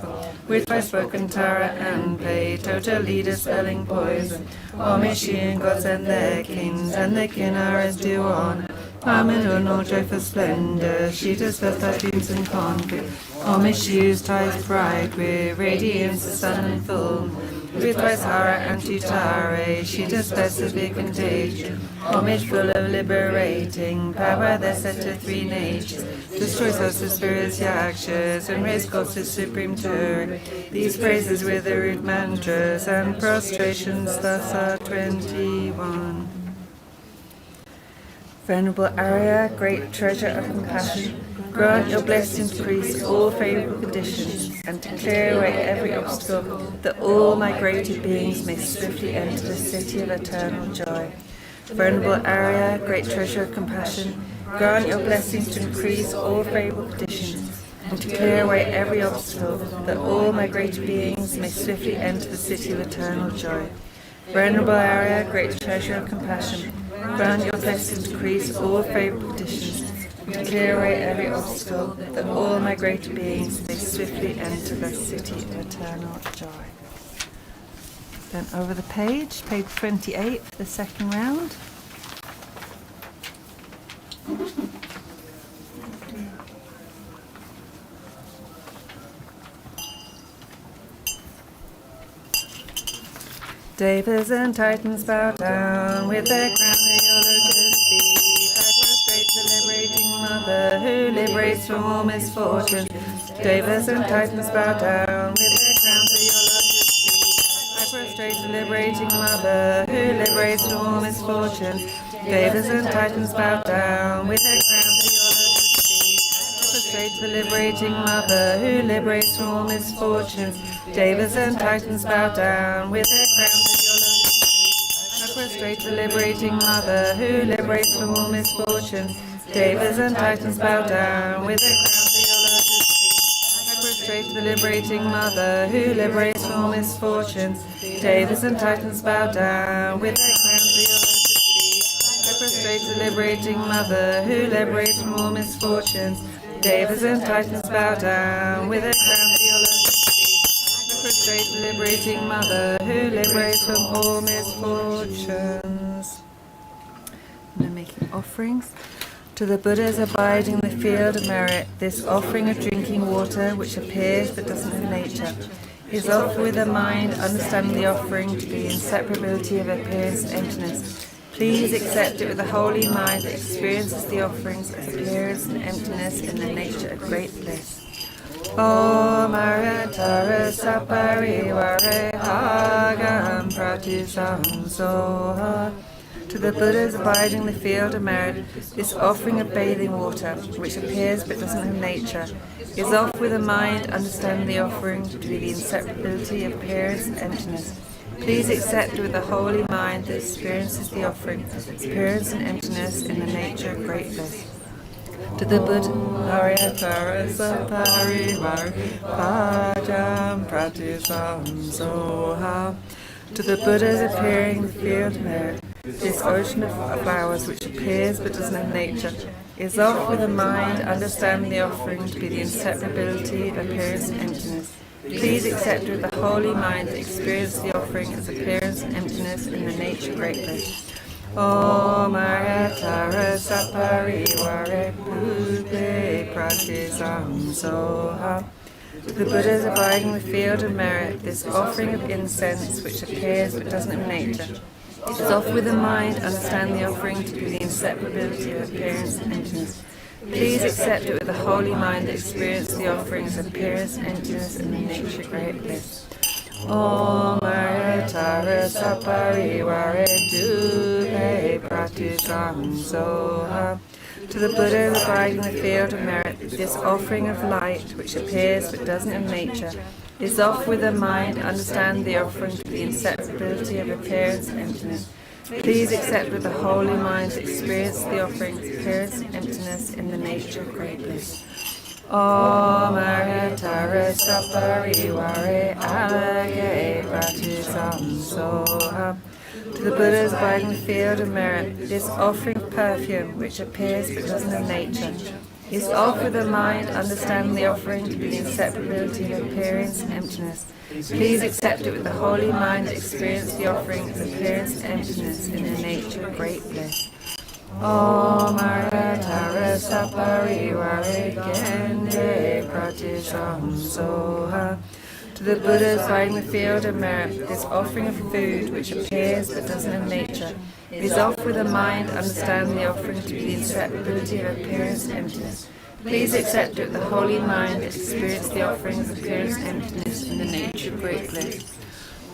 with by spoken Tara and Pay, totally dispelling poison. Homage she and gods and their kings, and the kinnaras do honor. Amen, O no joyful splendor, she dispersed thy beams and conflict. Homage shews twice bright, with radiance the sun and full. With twice Hara and Tutare, she disperses the contagion. Homage full of liberating power that set to three natures. Destroys hosts of spirits, yakshas, and raise gods to supreme turret. These praises with the root mantras and prostrations thus are 21. Venerable Arya, great treasure of compassion, grant your blessings to increase all favourable conditions and to clear away every obstacle, that all migrated beings may swiftly enter the city of eternal joy. Venerable Arya, great treasure of compassion, grant your blessings to increase all favourable conditions and to clear away every obstacle, that all migrated beings may swiftly enter the city of eternal joy. Venerable Arya, great treasure of compassion, grant your blessings to increase all favourable conditions and to clear away every obstacle, that all migrated beings may swiftly enter the city of eternal joy. Then over the page 28 for the second round. Devas and Titans bow down with their crown at your lotus feet. I prostrate the liberating mother who liberates from all misfortune. Devas and Titans bow down with their crowns at your lotus feet. I prostrate the liberating mother who liberates from all misfortunes. Devas and Titans bow down with their crowns at your lotus feet. I prostrate the liberating mother who liberates from all misfortunes. Devas and Titans bow down with their crowns at your lotus feet. I prostrate the liberating mother who liberates from all misfortunes. Devas and Titans bow down with their crowns at your lotus feet. I prostrate the liberating mother who liberates from all misfortunes. Devas and Titans bow down with their crowns at your lotus feet. I prostrate the liberating mother who liberates from all misfortunes. Devas and Titans bow down with their crowns at your lotus feet. I prostrate the liberating mother who liberates from all misfortunes. And I'm making offerings. To the Buddhas abiding in the field of merit, this offering of drinking water, which appears but doesn't have nature, is offered with a mind understanding the offering to be inseparability of appearance and emptiness. Please accept it with a holy mind that experiences the offerings as appearance and emptiness in their nature of great bliss. Om Aratara Saparivare Hagam Pratisam Soha. To the Buddhas abiding in the field of merit, this offering of bathing water, which appears but doesn't have nature, is offered with a mind understanding the offering to be the inseparability of appearance and emptiness. Please accept it with a holy mind that experiences the offering as appearance and emptiness in the nature of great bliss. To the Buddha, Aryatara Saparivare Bhajam Pratisam Soha. To the Buddhas appearing in the field of merit, this ocean of flowers which appears but doesn't have nature, is offered with a mind understanding the offering to be the inseparability of appearance and emptiness. Please accept with the holy mind that experience the offering as appearance and emptiness in the nature of great bliss. Om Aryatara Saparivare Bhupe Pratisam Soha. The Buddhas abiding in the field of merit, this offering of incense which appears but doesn't have nature, is offered with a mind understanding the offering to be the inseparability of appearance and emptiness. Please accept it with a holy mind that experiences the offering as appearance and emptiness in the nature of great bliss. Om Aryatara Saparivare Dupe Pratisam Soha. To the Buddha abiding in the field of merit, this offering of light, which appears but doesn't have nature, is offered with a mind understand the offering to the inseparability of appearance and emptiness. Please accept with a holy mind to experience the offering as appearance and emptiness in the nature of great bliss. Om Aryatara Saparivare Alage Pratisam Soha. To the Buddhas abiding in the field of merit, this offering of perfume, which appears but doesn't have nature, is offered with a mind understanding the offering to be the inseparability of appearance and emptiness. Please accept it with the holy mind that experiences the offering as appearance and emptiness in the nature of great bliss. Om Aryatara Sapariware Kende Pratisham Soha. To the Buddhas riding the field of merit, this offering of food which appears but doesn't have nature, is off with a mind, understand the offering to be the inseparability of appearance and emptiness. Please accept it with the holy mind, experience the offerings of appearance and emptiness in the nature of great bliss.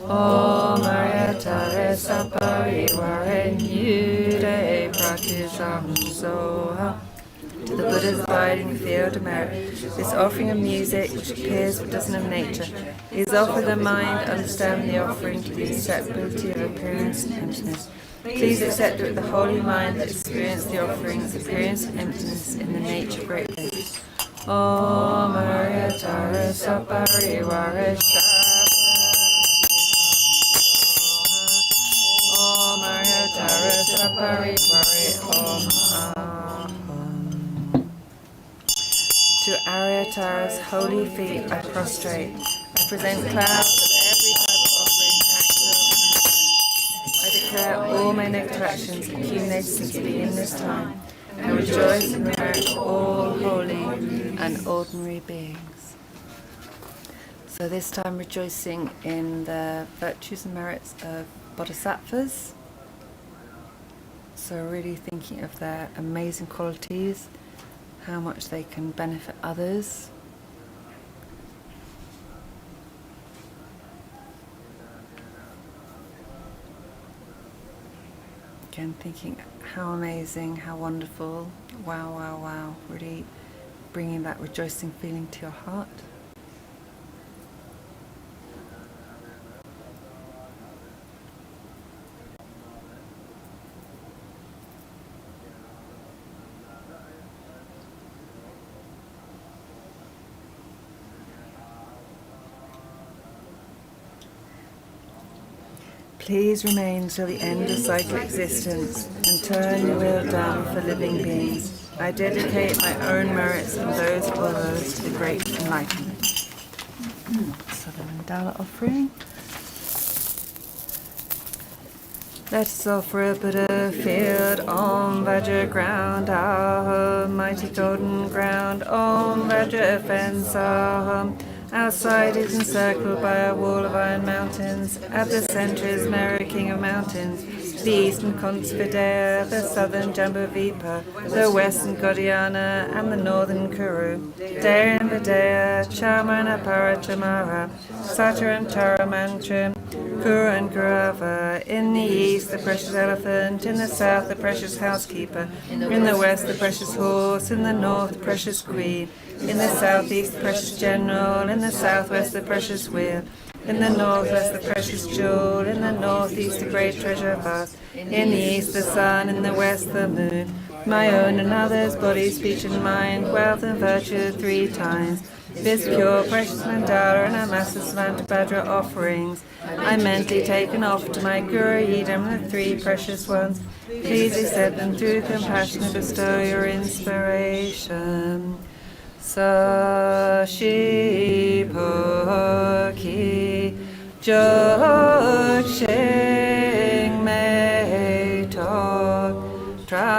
Om Aryatara Sapariware Nyude Pratisham Soha. To the Buddhas abiding in the field of merit, this offering of music, which appears but doesn't have nature, is off with the mind, understand the offering to be the inseparability of appearance and emptiness. Please accept it with the holy mind that experience the offerings, appearance and emptiness in the nature of great bliss. Om Aryatara Sapariware Om Aryatara Sapariware Om. To Aryatara's holy feet I prostrate. I present clouds of every type of offering, actual and imagined. I declare all my negative actions accumulated since the beginning of this time. I rejoice in the merit of all holy and ordinary beings. So this time rejoicing in the virtues and merits of bodhisattvas. So really thinking of their amazing qualities, how much they can benefit others. Again, thinking how amazing, how wonderful, wow, wow, wow. Really bringing that rejoicing feeling to your heart. Please remain till the end of cycle existence and turn your will down for living beings. I dedicate my own merits and those of others to the great enlightenment. So the mandala offering. Let us offer a Buddha field, Om Vajra ground, Aham, mighty golden ground, Om Vajra fence, Aham. Outside is encircled by a wall of iron mountains. At the centre is Meru, king of mountains. The eastern Consvidaya, the southern Jambavippa, the western Gaudiana, and the northern Kuru. Daya and Vidaya, Chamana Parachamara, Satarantara Mantrim, Kuru and Kurava. In the east, the precious elephant. In the south, the precious housekeeper. In the west, the precious horse. In the north, the precious queen. In the southeast, the precious general. In the southwest, the precious wheel. In the northwest, the precious jewel. In the northeast, the great treasure vast. In the east, the sun. In the west, the moon. My own and others, body, speech, and mind, wealth and virtue 3 times. This pure, precious mandala and a massive Samantabhadra offerings, I mentally taken off to my Guru Yidam the 3 precious ones. Please accept them through compassion and bestow your inspiration. Sashi Poki Jokshing Mei Tok Tramri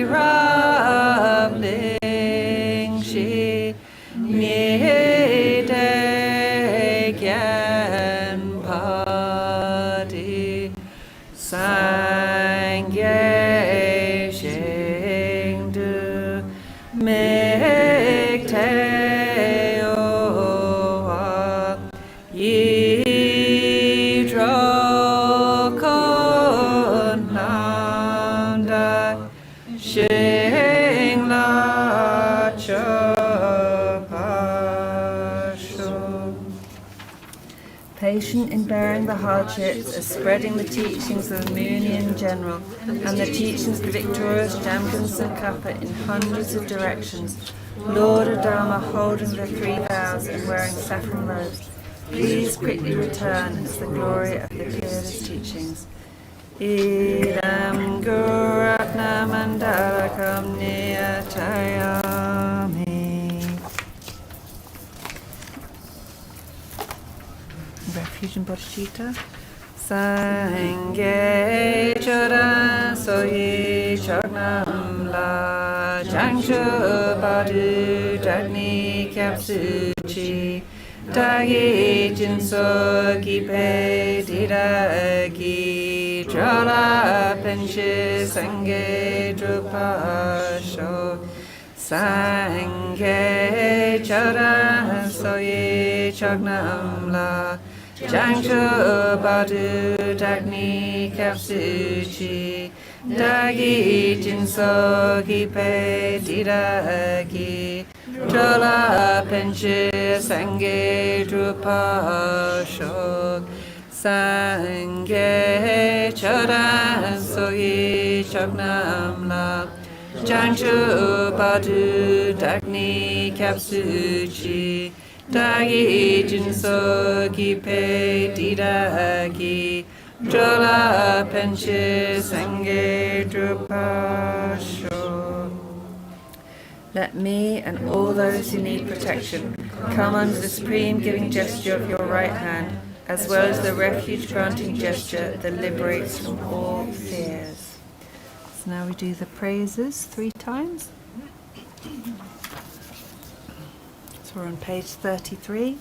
Rabling Shi Mi Te Gyan Padi Sangye Shing Du Mek Te Owa Yi Dro Kon Nam Dak Shing La Cho Pasho. Patient in bearing the hardships of spreading the teachings of the Moonian General and the teachings of the victorious Jamgon Tsongkhapa in hundreds of directions, Lord of Dharma holding the 3 vows and wearing saffron robes, please quickly return as the glory of the peerless teachings. Idam Guratna Mandalakam Niyatayami. Refuge and bodhicitta. Sangha Choran Soyi Choknam La Jangshu Badu Dagni Kyapsuchi Dagi Jinso Gipe Diragi Drala Penshi Sangha Drupasho Sangha Choran Soyi Choknam La Jangshu Badu Dagni Kapsuchi Dagi Jinso Gipe Diragi Drola Penshi Sangha Drupa Shok Sangha Choran Soyi Choknam La Jangshu Badu Dagni Kapsuchi Dagi Jinso Gipe Didagi Drola Penshi Sangha Drupasho. Let me and all those who need protection come under the supreme giving gesture of your right hand, as well as the refuge granting gesture that liberates from all fears. So now we do the praises 3 times. So we're on page 33.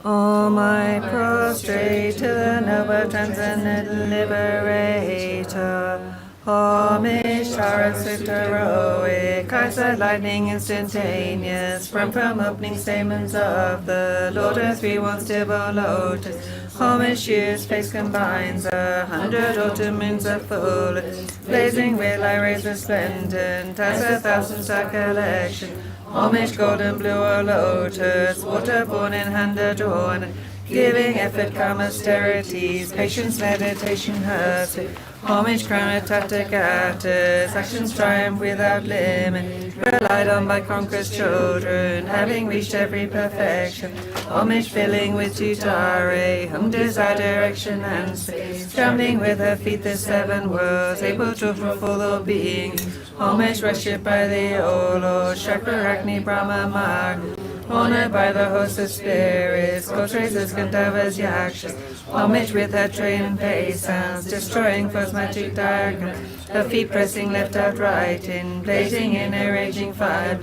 Om I prostrate to the noble transcendent liberator. Homage, Tara, swift heroic, eyes like lightning instantaneous, from opening stamens of the Lord of 3 wands stable lotus. Homage, years face combines 100 autumn moons of fullness, blazing with light rays resplendent as 1,000-star collection. Homage, golden blue or lotus, water-born in hand adorned, giving effort, calm austerities, patience, meditation, hearts. Homage, crown of Tathagatas, actions triumph without limit, relied on by conquerors' children, having reached every perfection. Homage, filling with tutare, whom desire direction and space, trampling with her feet the 7 worlds, able to fulfill all beings. Homage, worshipped by the all Lord, Chakraragni Brahma Mar, honored by the host of spirits, Kotras, Gandharvas, Yakshas. Homage with her train and pace sounds, destroying foes' magic diagram. Her feet pressing left out right in, blazing in a raging fire.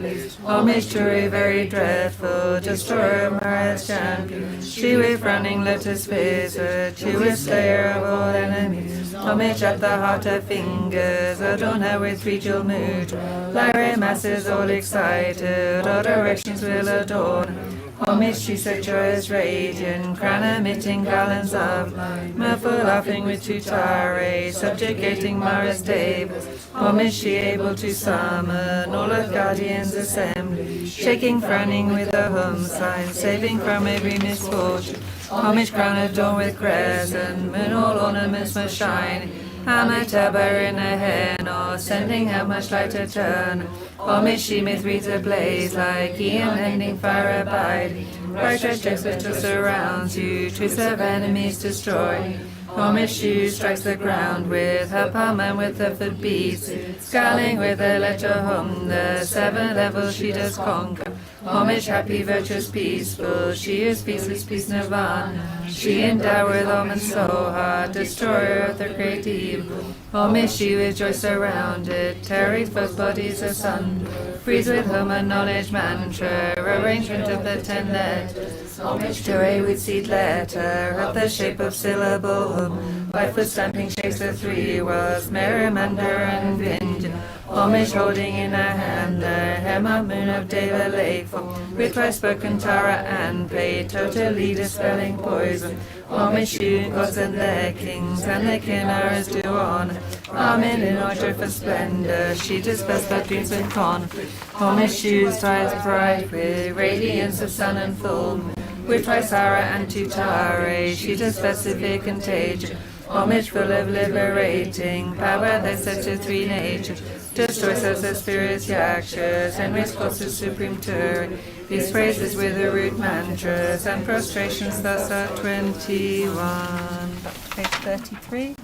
Homage to a very dreadful destroyer, Mara's champion. She with running lotus wizard, she with slayer of all enemies. Homage at the heart of fingers, adorn her with 3 jewel mudra. Lyre masses all excited, all directions will adorn her. Homage, she so joyous, radiant, crown emitting garlands of light, mirthful laughing with tutare, subjugating Mara's tables. Homage, she able to summon all of guardians' assembly, shaking, frowning with a home sign, saving from every misfortune. Homage, crown adorned with crescent, moon all ornaments must shine. Amitabha in her hand, or sending how much light eternal. Homage, she may wreaths ablaze like Ian ending fire abiding. Bright red dress which surrounds you, twists of enemies destroy. Homage, she strikes the ground with her palm and with her foot beats, scaling with her letter home, the 7 levels she does conquer. Homage, happy, virtuous, peaceful, she is peaceless, peace nirvana. She endowed with Om and Soha, destroyer of the great evil. Homage, she with joy surrounded, tearing foes' bodies asunder, frees with home a knowledge mantra, arrangement of the 10 letters. Homage to a with seed letter, of the shape of syllable, by foot stamping shapes the 3 worlds, Merrimander and Vinja. Homage holding in her hand the hem of moon of Deva lake form, with twice spoken Tara and blade, totally dispelling poison. Homage to gods and their kings, and their chimeras do honor. Amen in order for splendor, she dispersed bad dreams with conflict. Homage to stars bright with radiance of sun and full moon, with Trisara and Tutare, she dispersed severe contagion. Homage full of liberating power that sets to 3 natures, destroys us as spirits yakshas, and restores the supreme Turi. These phrases with the root mantras and prostrations thus are 21. Back to page 33.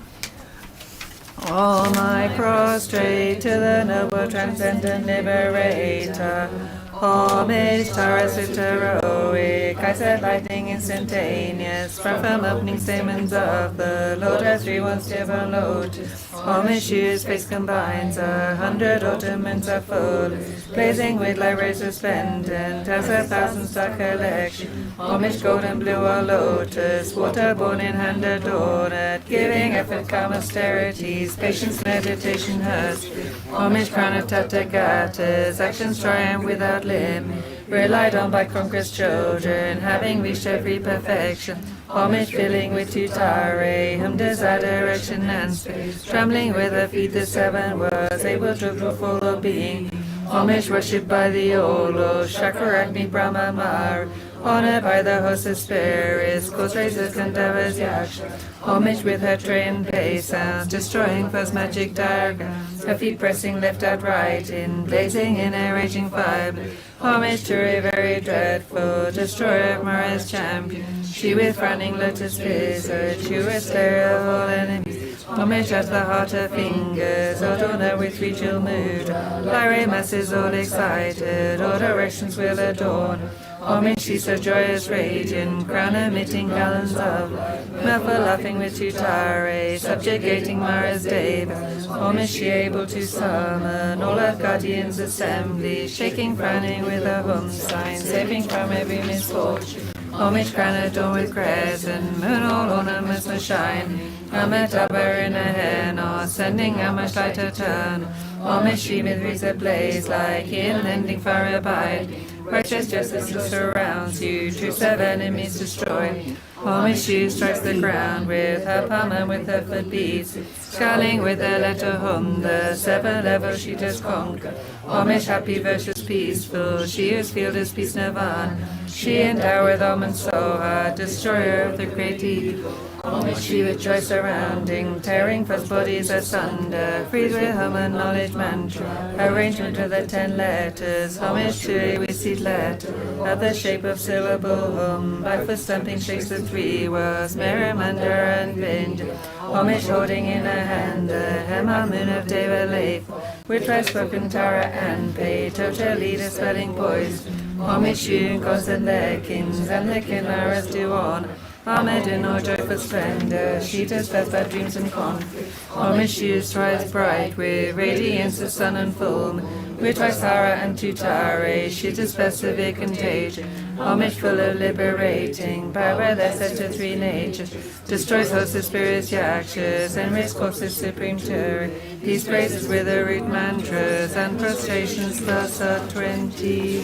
All I prostrate to the noble transcendent liberator. Homage, Taurus with heroic, I said lightning in instantaneous, from opening stamens of the lotus, 3 ones divine lotus. Homage to his face combines 100 ornaments are full, blazing with light rays resplendent as 1,000-star collection. Homage golden blue or lotus, water born in hand adorned, giving effort, calm austerities, patience, meditation, hers. Homage crown of Tathagatas, actions triumph without limit, relied on by conquerors children, having reached every perfection. Homage filling with tutare, whom desire direction and space, trembling with her feet the 7 was able to fulfill all being. Homage worshipped by the Olo, Shakaragni Brahma Mara, honored by the host of spirits, cause raises Kandava's Yaksha. Homage with her trained pace sounds, destroying first magic diagrams, her feet pressing left out right in, blazing in a raging fire. Homage to a very dreadful destroyer of Mara's champion, she with frowning lotus visage, she was slayer of all enemies. Homage at the heart of fingers, adorn her with regional mood, lyre masses all excited, all directions will adorn. Homage she's a joyous raging, crown emitting gallons of Murpha laughing with tutare, subjugating Mara's devas. Homage she able to summon all earth guardians assembly, shaking, frowning with a hum sign, saving from every misfortune. Homage crown adorned with crescent, moon all ornaments must shine. Amitabha in a hen, or sending how much light eternal. Homage she with a blaze like in lending fire abide. Righteous justice surrounds you, to 7 enemies destroy. Homage she strikes the ground with her palm and with her foot beats, scaling with the letter hum, the 7 levels she does conquer. Homage happy versus peaceful, she whose field is peace nirvana. She endowed with almond soha, destroyer of the great evil. Homage she with joy surrounding, tearing first bodies asunder, freed with hum and knowledge mantra, arrangement of the 10 letters. Homage to a receipt letter, of the shape of syllable hum, by foot stamping shakes the 3 words, Merimanda and Vinja. Homage holding in her hand the Hema moon of Deva Leif, with right spoken Tara and Pei, totally dispelling poison. Homage you, gods and their kings, and the Kinnaras do honor. Ahmed in all joyful splendor, she does best bad dreams and conflict. Homage she strides bright with radiance of sun and full moon, with Vaisara and Tutare, she does best civic contagion. Homage full of liberating power that sets to 3 natures, destroys hosts of spirits yakshas, and raise corpses supreme terror. These praises with the root mantras and prostrations thus are 21.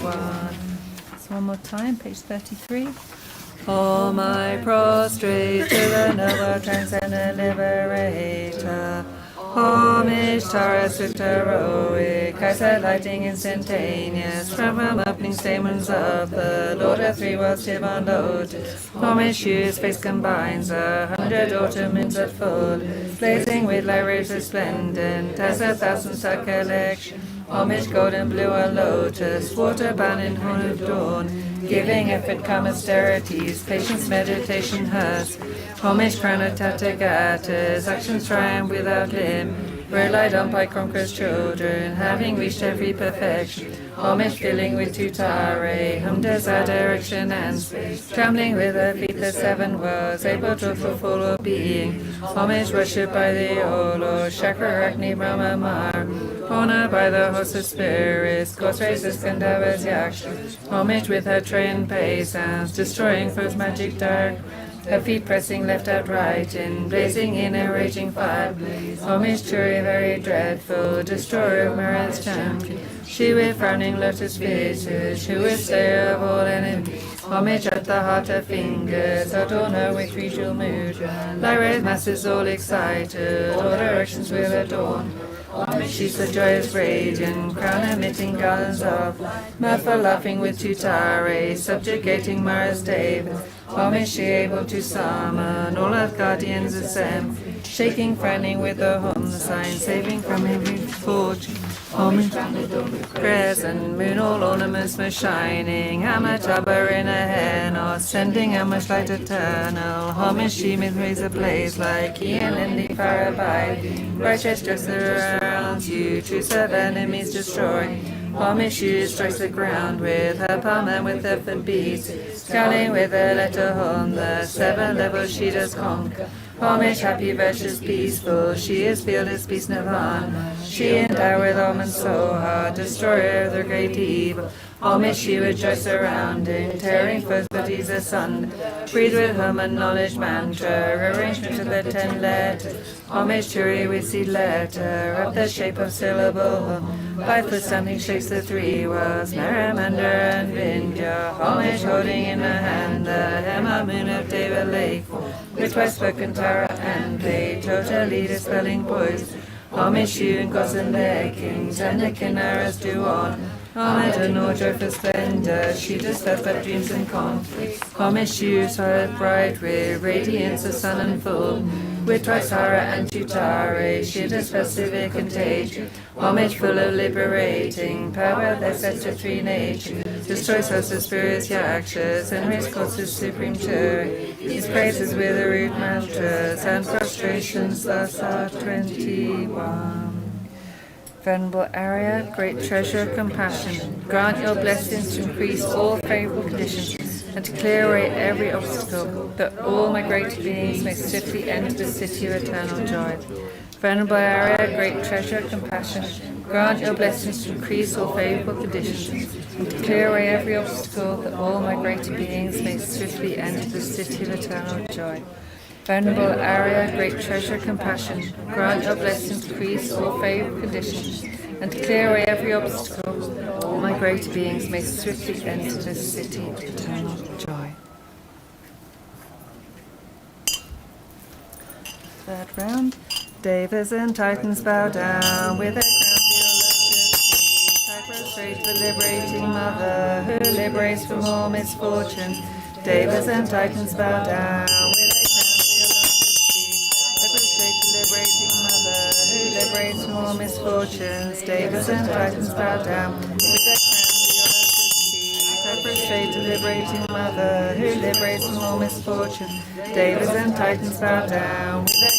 So one more time, page 33. All my prostrate to the noble transcendent liberator. Homage Taurus with heroic, eyesight lighting instantaneous, from opening stamens of the Lord of 3 worlds divine lotus. Homage whose face combines 100 ornaments at full, blazing with light rays resplendent as 1,000-star collection. Homage golden blue or lotus, water bound in horn of dawn, giving effort, calm austerities, patience, meditation, hers. Homage crown of Tathagatas, actions triumph without limit, relied on by conquerors children, having reached every perfection. Homage filling with tutare, whom desire direction and space, trembling with her feet the 7 worlds, able to fulfill all being. Homage worshipped by the Olo, Shakaragni Brahma Mara, honored by the host of spirits, cause raises Kandava's Yaksha. Homage with her trained pace sounds, destroying first magic dark, her feet pressing left out right in, blazing in a raging fire. Homage to a very dreadful destroyer of Mara's champion, she with frowning lotus visage, who is slayer of all enemies. Homage at the heart of fingers, adorn her with regional mood, lyre masses all excited, all directions will adorn. Homage she's the joyous radiant, crown emitting garlands of Murpha laughing with tutare, subjugating Mara's devas. Homage she able to summon all earth guardians assemble, shaking, frowning with the hum sign, saving from every fortune. Homage crescent, moon all ornaments most shining, Amitabha in a hen, or sending how much light eternal. Homage she with razor blaze like Ian lending fire abiding, righteous just surrounds you, truths of enemies destroy. Homage she strikes the ground with her palm and with earthen beads. Scaling with a letter on the 7 levels she does conquer. Homage happy, virtuous, peaceful, she is fearless, peace nirvana. She endowed with Om and Soha, destroyer of the great evil. Homage she rejoice surrounding, tearing foes bodies asunder. Breathe with hum and knowledge mantra, arrangement of the 10 letters. Homage to her with seed letter, of the shape of syllable. 5 foot something shapes the 3 worlds, Maramanda and Vindhya. Homage holding in her hand the Hema moon of Deva Lake, with twice spoken Tara and they totally dispelling poison. Homage you and gods and their kings, and the Kinnaras do on. Homage and no joyful splendor, she dispels but dreams and conflicts. Homage you, solid bright with radiance of sun and full, with Trisara and Tutare, she dispels civic contagion. Homage full of liberating power that sets to 3 natures, destroys hosts of spirits, yakshas, and raise causes supreme jury. These praises with the root mantras and prostrations thus are 21. Venerable Arya, great treasure of compassion, grant your blessings to increase all favorable conditions and to clear away every obstacle, that all my great beings may swiftly enter the city of eternal joy. Venerable Arya, great treasure of compassion, grant your blessings to increase all favorable conditions and to clear away every obstacle, that all my greater beings may swiftly enter the city of eternal joy. Venerable Arya, great treasure of compassion, grant your blessings to increase all favorable conditions and to clear away every obstacle, that all my greater beings may swiftly enter the city of eternal joy. Third round. Devas and Titans bow down with their crowns to your lotus feet. I prostrate the liberating mother who liberates from all misfortune. Devas and Titans bow down with their crowns to your lotus feet. I prostrate the liberating mother who liberates from all misfortunes. Devas and Titans bow down with their crowns to your lotus feet. I prostrate the liberating mother who liberates from all misfortune. Devas and Titans bow down with their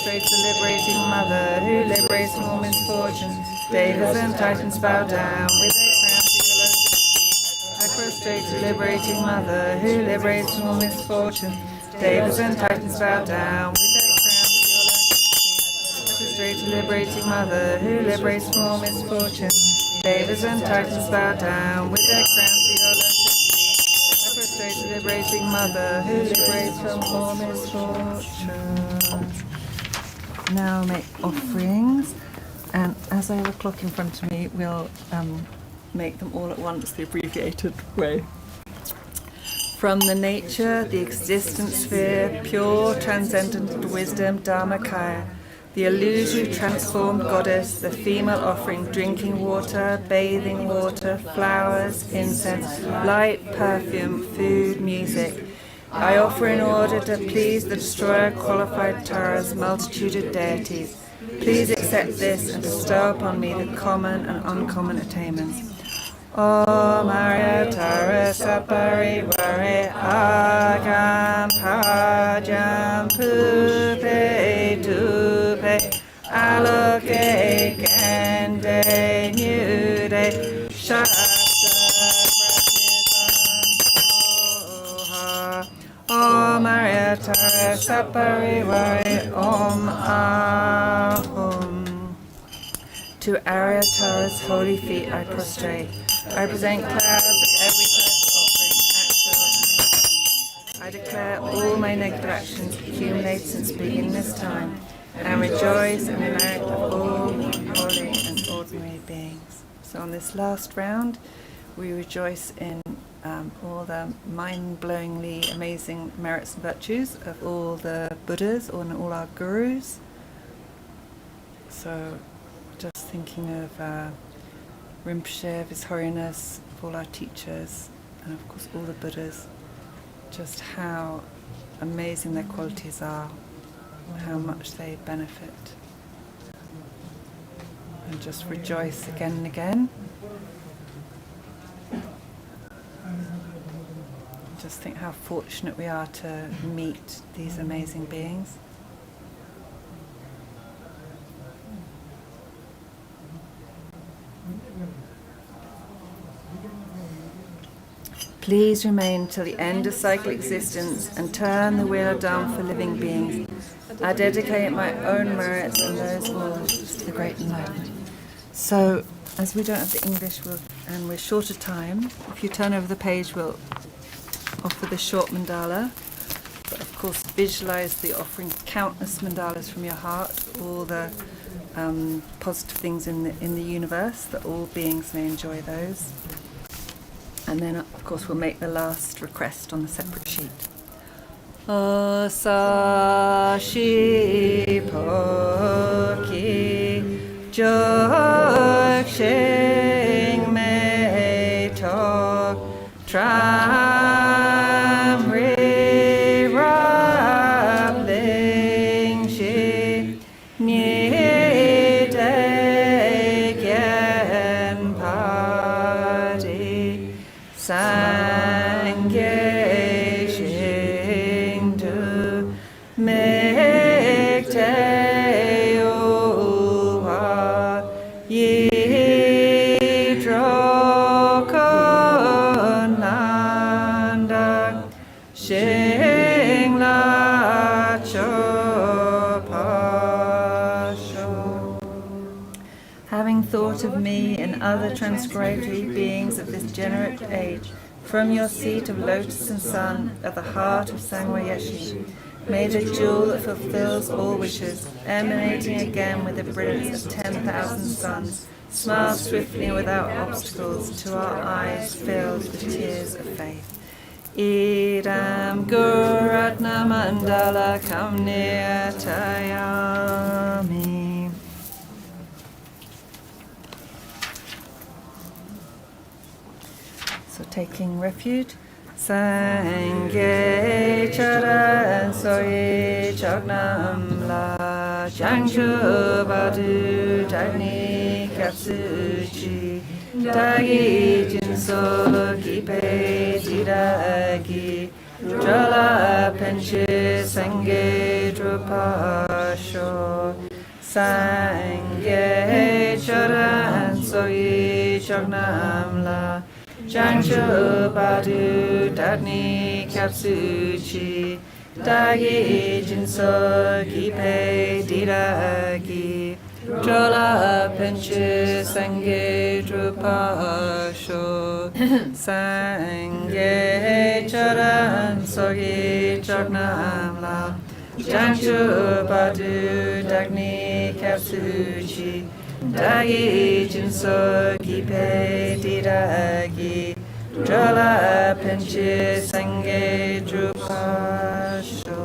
prostrate the liberating mother who liberates from all misfortune. Devas and Titans bow down with their crowns to your lotus feet. I prostrate the liberating mother who liberates from all misfortune. Devas and Titans bow down with their crowns to your lotus feet. I prostrate the liberating mother who liberates from all misfortune. Devas and Titans bow down with their crowns to your lotus feet. I prostrate the liberating mother who liberates from all misfortune. Now make offerings, and as I have a clock in front of me, we'll make them all at once the abbreviated way. From the nature, the existent sphere, pure transcendent wisdom, Dharmakaya, the illusory transformed goddess, the female offering drinking water, bathing water, flowers, incense, light, perfume, food, music. I offer in order to please the destroyer qualified Tara's multitude of deities. Please accept this and bestow upon me the common and uncommon attainments. Om Arya Tara Saparivare Agam Pajam Pupe Tupe Aloke Kende Nude Shasta Pratisam Om Arya Tara Saparivare Om Ahum. To Arya Tara's holy feet I prostrate. I present clouds of every type of offering, actual and I declare all my negative actions accumulated since beginningless time, and rejoice in the merit of all holy and ordinary beings. So on this last round, we rejoice in all the mind-blowingly amazing merits and virtues of all the Buddhas and all our gurus. So just thinking of Rinpoche, of His Holiness, of all our teachers, and of course all the Buddhas, just how amazing their qualities are, how much they benefit. And just rejoice again and again. Just think how fortunate we are to meet these amazing beings. Please remain till the end of cycle existence and turn the wheel of Dharma for living beings. I dedicate my own merits and those of all to the Great Enlightenment. So, as we don't have the English and we're short of time, if you turn over the page, we'll offer the short mandala. But of course, visualize the offering countless mandalas from your heart, all the positive things in the universe, that all beings may enjoy those. And then, of course, we'll make the last request on a separate sheet. Asashi poki jokshing me tok tram ri rabling shi ni de gen party Sangha shing to make te uwa yi drokonanda shing la chopasho. Having thought of me and other transcribatory beings of this degenerate age, from your seat of lotus and sun at the heart of Sangha Yeshi, may the jewel that fulfills all wishes, emanating again with the brilliance of 10,000 suns, smile swiftly and without obstacles to our eyes filled with tears of faith. Idam Guratna Mandala Kamniyatayami. So taking refuge. Sangye Charan Soye Chagnam La Changshu Badu Dagni Kapsuchi Dagi Jinso Kipe Didagi Jala Penche Sangye Drupasho Sangye Charan Soye Chagnam La Changshu Badu Dagni Kapsuchi Dagi Jinso Kipe Didagi Jola Penche Sangye Drupasho Sangye Charan Soye Chagnam La Changshu Badu Dagni Kapsuchi Dagi Jinso Kipe Didagi Jola Penche Sangye Drupasho.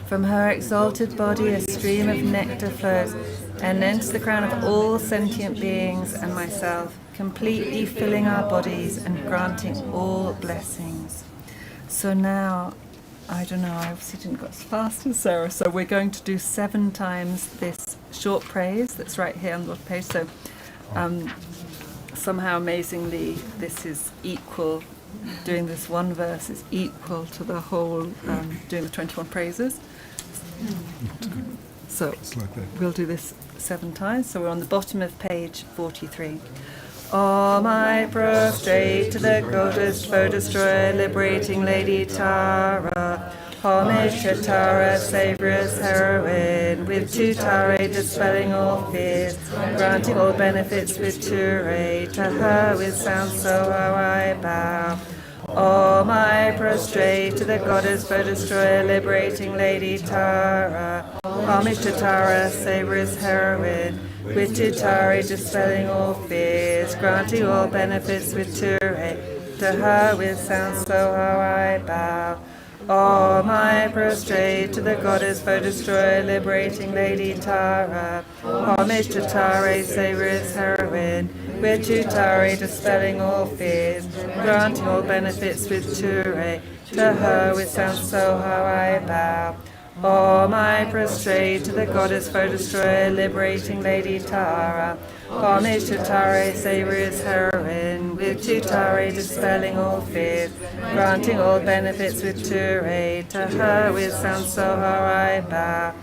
From her exalted body a stream of nectar flows and enters the crown of all sentient beings and myself, completely filling our bodies and granting all blessings. So now, I don't know, I obviously didn't go as fast as Sarah, so we're going to do 7 times this short praise that's right here on the page. So somehow amazingly this is equal, doing this one verse is equal to the whole, doing the 21 praises. So we'll do this 7 times. So we're on the bottom of page 43. Om I prostrate to the goddess, foe destroyer, liberating Lady Tara. Homage to Tara, savior's heroine, with Tutare dispelling all fears, granting all benefits with Ture. To her with sound so how I bow. Om I prostrate to the goddess, foe destroyer, liberating Lady Tara. Homage to Tara, savior's heroine, with Tutare dispelling all fears, granting all benefits with Ture. To her with sound so how I bow. Om I prostrate to the goddess, foe destroyer, liberating Lady Tara. Homage to Tare, savior's heroine, with Tutare dispelling all fears, granting all benefits with Ture. To her with sound so how I bow. Om I prostrate to the goddess, foe destroyer, liberating Lady Tara. Homage to Tare, savior's heroine, with Tutare dispelling all fears, granting all benefits with Ture. To her with sound so how I bow.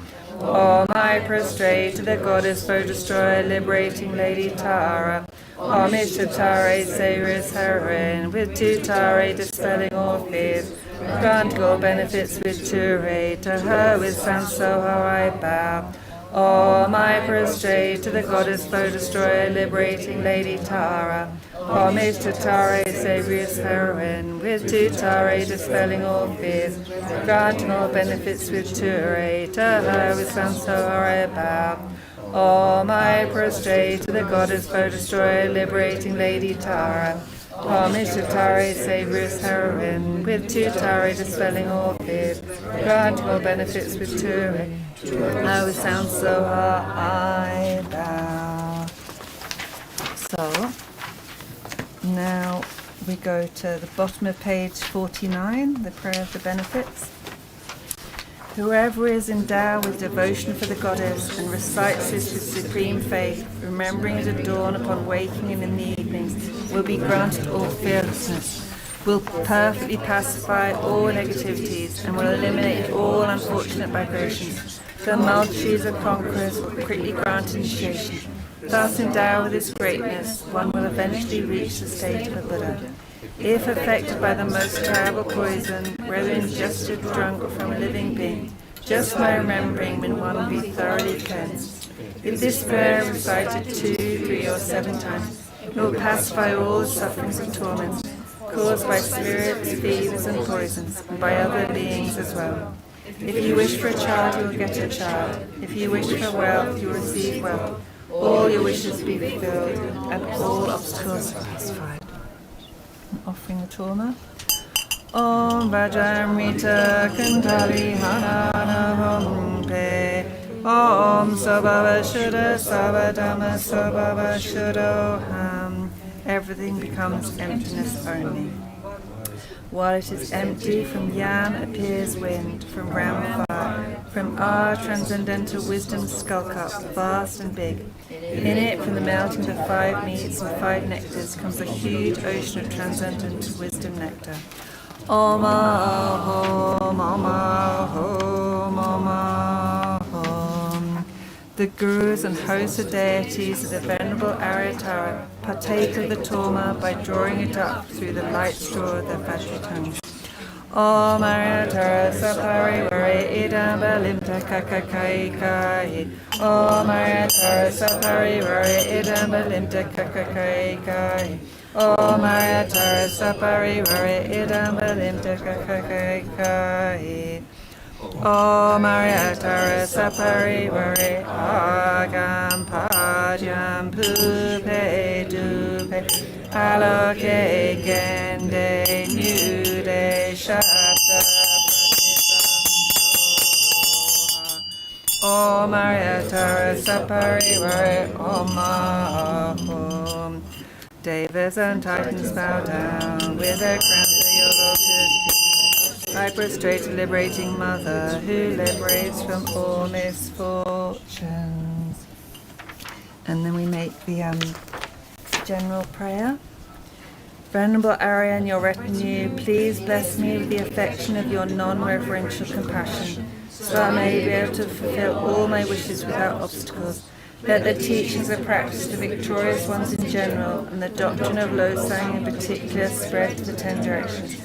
Om I prostrate to the goddess, foe destroyer, liberating Lady Tara. Homage to Tare, Savior's heroine, with two Tare dispelling all fears, granting all benefits with Ture. To her with Sansoho I bow. Om I prostrate to the goddess foe destroyer, liberating Lady Tara. Homage to Tare, Savior's heroine, with two Tare dispelling all fears, granting all benefits with Ture. To her with Sansoho I bow. Om I prostrate to the goddess foe destroyer, liberating Lady Tara. Homage to Tare, Savior's heroine, with two Tare dispelling all fears, granting all benefits with Ture. I with sound so I bow. So now we go to the bottom of page 49, the prayer of the benefits. Whoever is endowed with devotion for the goddess and recites this with supreme faith, remembering it at dawn upon waking and in the evenings, will be granted all fearlessness, will perfectly pacify all negativities, and will eliminate all unfortunate vibrations. The multitudes of conquerors will quickly grant initiation. Thus endowed with this greatness, one will eventually reach the state of a Buddha. If affected by the most terrible poison, whether ingested, drunk, or from a living being, just by remembering when one will be thoroughly cleansed. If this prayer recited 2, 3, or 7 times, it will pacify all the sufferings and torments caused by spirits, fevers, and poisons, and by other beings as well. If you wish for a child, you will get a child. If you wish for wealth, you will receive wealth. All your wishes will be fulfilled, and all obstacles pacified. Offering the trauma. Om Vajramrita Kantali Hanana Hompe. Om Sabhava Shuddha Sabadama Sabhava Shuddhoham. Everything becomes emptiness only. While it is empty, from Yam appears wind, from Ram fire, from our transcendental wisdom skull cup, vast and big. In it, from the melting of the 5 meats and 5 nectars, comes a huge ocean of transcendental wisdom nectar. Om Ahom, Om Ahom, Om Ahom. The gurus and hosts of deities of the Venerable Aryatara partake of the Torma by drawing it up through the light straw of their factory tongues. Om Aryatara Sapari Vari Idam Balimta Kakakai Kai. Om Aryatara Sapari Vari Idam Balimta Kakakai Kai. Om Aryatara Sapari Vari Idam Balimta Kakakai Kai. Om Aryatara Sapari Vari Agam Pajam Pupe Dupe Aloke Gende Nude Shapta Om Aryatara Sapari Vari Om Ahom. Devas and Titans bow down with their crowns at your lotus feet. I prostrate, liberating Mother, who liberates from all misfortunes. And then we make the general prayer. Venerable Arya and your retinue, please bless me with the affection of your non-reverential compassion, so I may be able to fulfill all my wishes without obstacles. Let the teachings and practice of the victorious ones in general, and the doctrine of Losang in particular, spread to the 10 directions.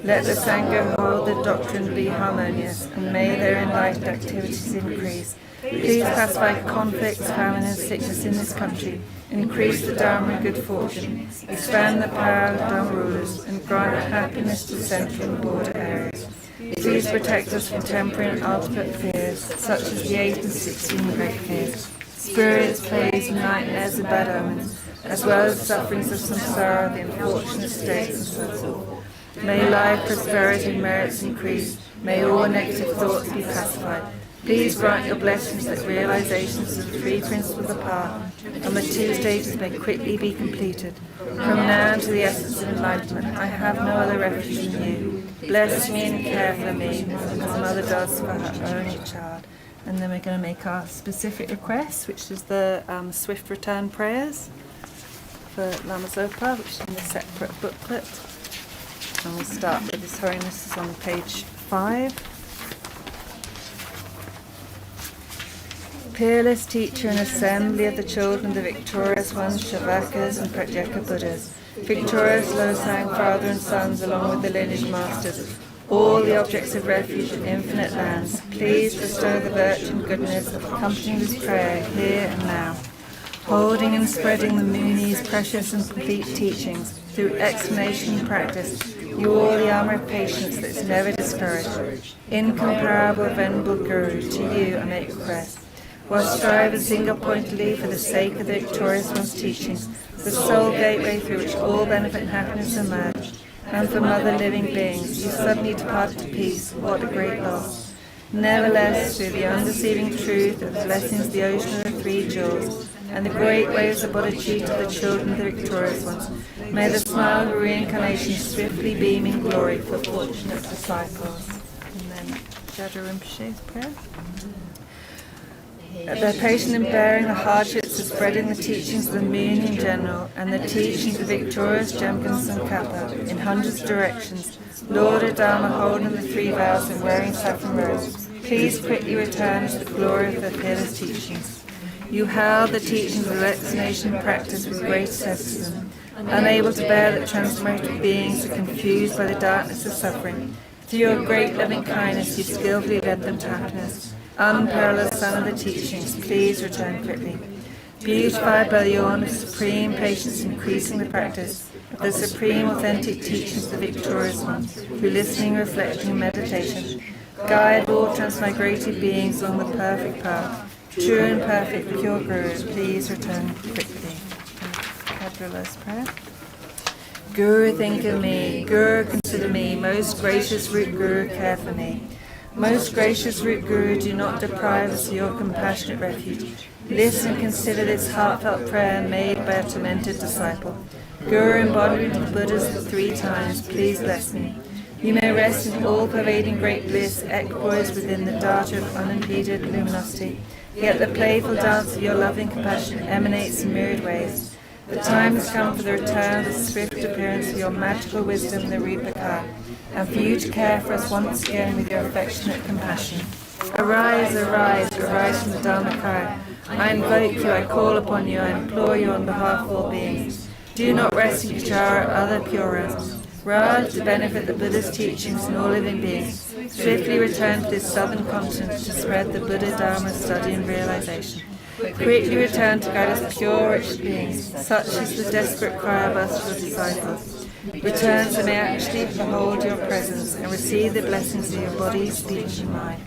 Let the Sangha hold the doctrine be harmonious, and may their enlightened activities increase. Please pacify conflicts, famine, and sickness in this country. Increase the Dharma and good fortune. Expand the power of Dharma rulers, and grant happiness to central and border areas. Please protect us from temporary and ultimate fears, such as the 8 and 16 great fears. Spirits, plagues, nightmares, and bad omens, as well as sufferings of samsara, the unfortunate states, and so forth. May life, prosperity, and merits increase. May all negative thoughts be pacified. Please grant your blessings that realizations of the 3 principles of path and the 2 stages may quickly be completed. From now to the essence of enlightenment, I have no other refuge in you. Bless me and care for me, as Mother does for her only child. And then we're going to make our specific requests, which is the swift return prayers for Lama Zopa, which is in the separate booklet. And we'll start with His Holiness is on page 5. peerless teacher and assembly of the children of the victorious ones, Shavakas and Pratyeka Buddhas, victorious Losang, father and sons, along with the lineage masters, all the objects of refuge in infinite lands, please bestow the virtue and goodness of accompanying this prayer here and now, holding and spreading the Muni's precious and complete teachings through explanation and practice. You all the armor of patience that is never discouraged. Incomparable, venerable Guru, to you I make request. While striving single-pointedly for the sake of the victorious one's teachings, the sole gateway through which all benefit and happiness emerge, and from other living beings, you suddenly departed to peace. What a great loss! Nevertheless, through the undeceiving truth of the blessings of the ocean of the three jewels, and the great waves of bodhicitta of the children of the victorious ones, may the smile of reincarnation swiftly beam in glory for fortunate disciples. And then Jada Rinpoche's prayer. Their patience in bearing the hardships of spreading the teachings of the moon in general, and the teachings of the victorious Jamgon Tsongkhapa in hundreds of directions, Lord of Dharma holding the three vows and wearing saffron robes, please quickly return to the glory of the fearless teachings. You held the teachings of explanation and practice with great asceticism, unable to bear that transformative beings are confused by the darkness of suffering. Through your great loving kindness, you skillfully led them to happiness. Unparalleled son of the teachings, please return quickly. Beautified by your supreme patience, increasing the practice of the supreme authentic teachings of the victorious ones, through listening, reflecting, and meditation, guide all transmigrated beings along the perfect path. True and perfect, pure Guru, please return quickly. Kadrula's prayer. Guru, think of me. Guru, consider me. Most gracious root Guru, care for me. Most gracious root Guru, do not deprive us of your compassionate refuge. Listen and consider this heartfelt prayer made by a tormented disciple. Guru, embodiment of the Buddhas 3 times, please bless me. You may rest in all-pervading great bliss, equipoised within the data of unimpeded luminosity. Yet the playful dance of your loving compassion emanates in myriad ways. The time has come for the return of the swift appearance of your magical wisdom, the Rupaka, and for you to care for us once again with your affectionate compassion. Arise, arise, arise from the Dharmakaya. I invoke you, I call upon you, I implore you on behalf of all beings. Do not rest in Kachara or other pure realms. Rather, to benefit the Buddha's teachings in all living beings, swiftly return to this southern continent to spread the Buddha Dharma study and realization. Quickly return to guide us pure, rich beings. Such is the desperate cry of us, your disciples. Return so may actually behold your presence and receive the blessings of your body, speech, and mind.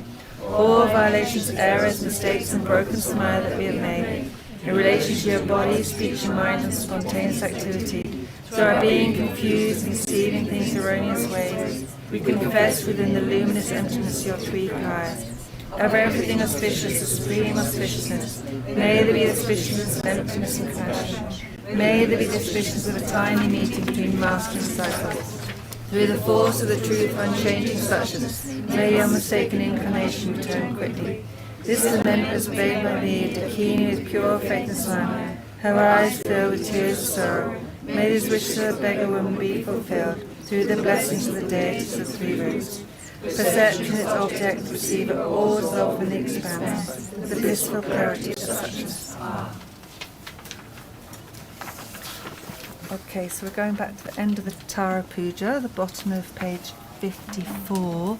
All violations, errors, mistakes, and broken smile that we have made in relation to your body, speech, and mind, and spontaneous activity, through our being confused and conceiving things erroneous ways, we confess within the luminous emptiness of your 3 kayas. Of everything auspicious, the supreme auspiciousness, may there be the auspiciousness of emptiness and compassion. May there be the auspiciousness of a tiny meeting between master and disciple. Through the force of the truth of unchanging suchness, may your mistaken incarnation return quickly. This lament was prayed by me, Dakini with pure faith and smile, her eyes filled with tears of sorrow. May these wishes of the beggar woman be fulfilled through the blessings of the deities of the 3 roots. Perception, its object, receiver, all dissolved in the expanse, the blissful clarity of suchness. Okay, so we're going back to the end of the Tara Puja, the bottom of page 54.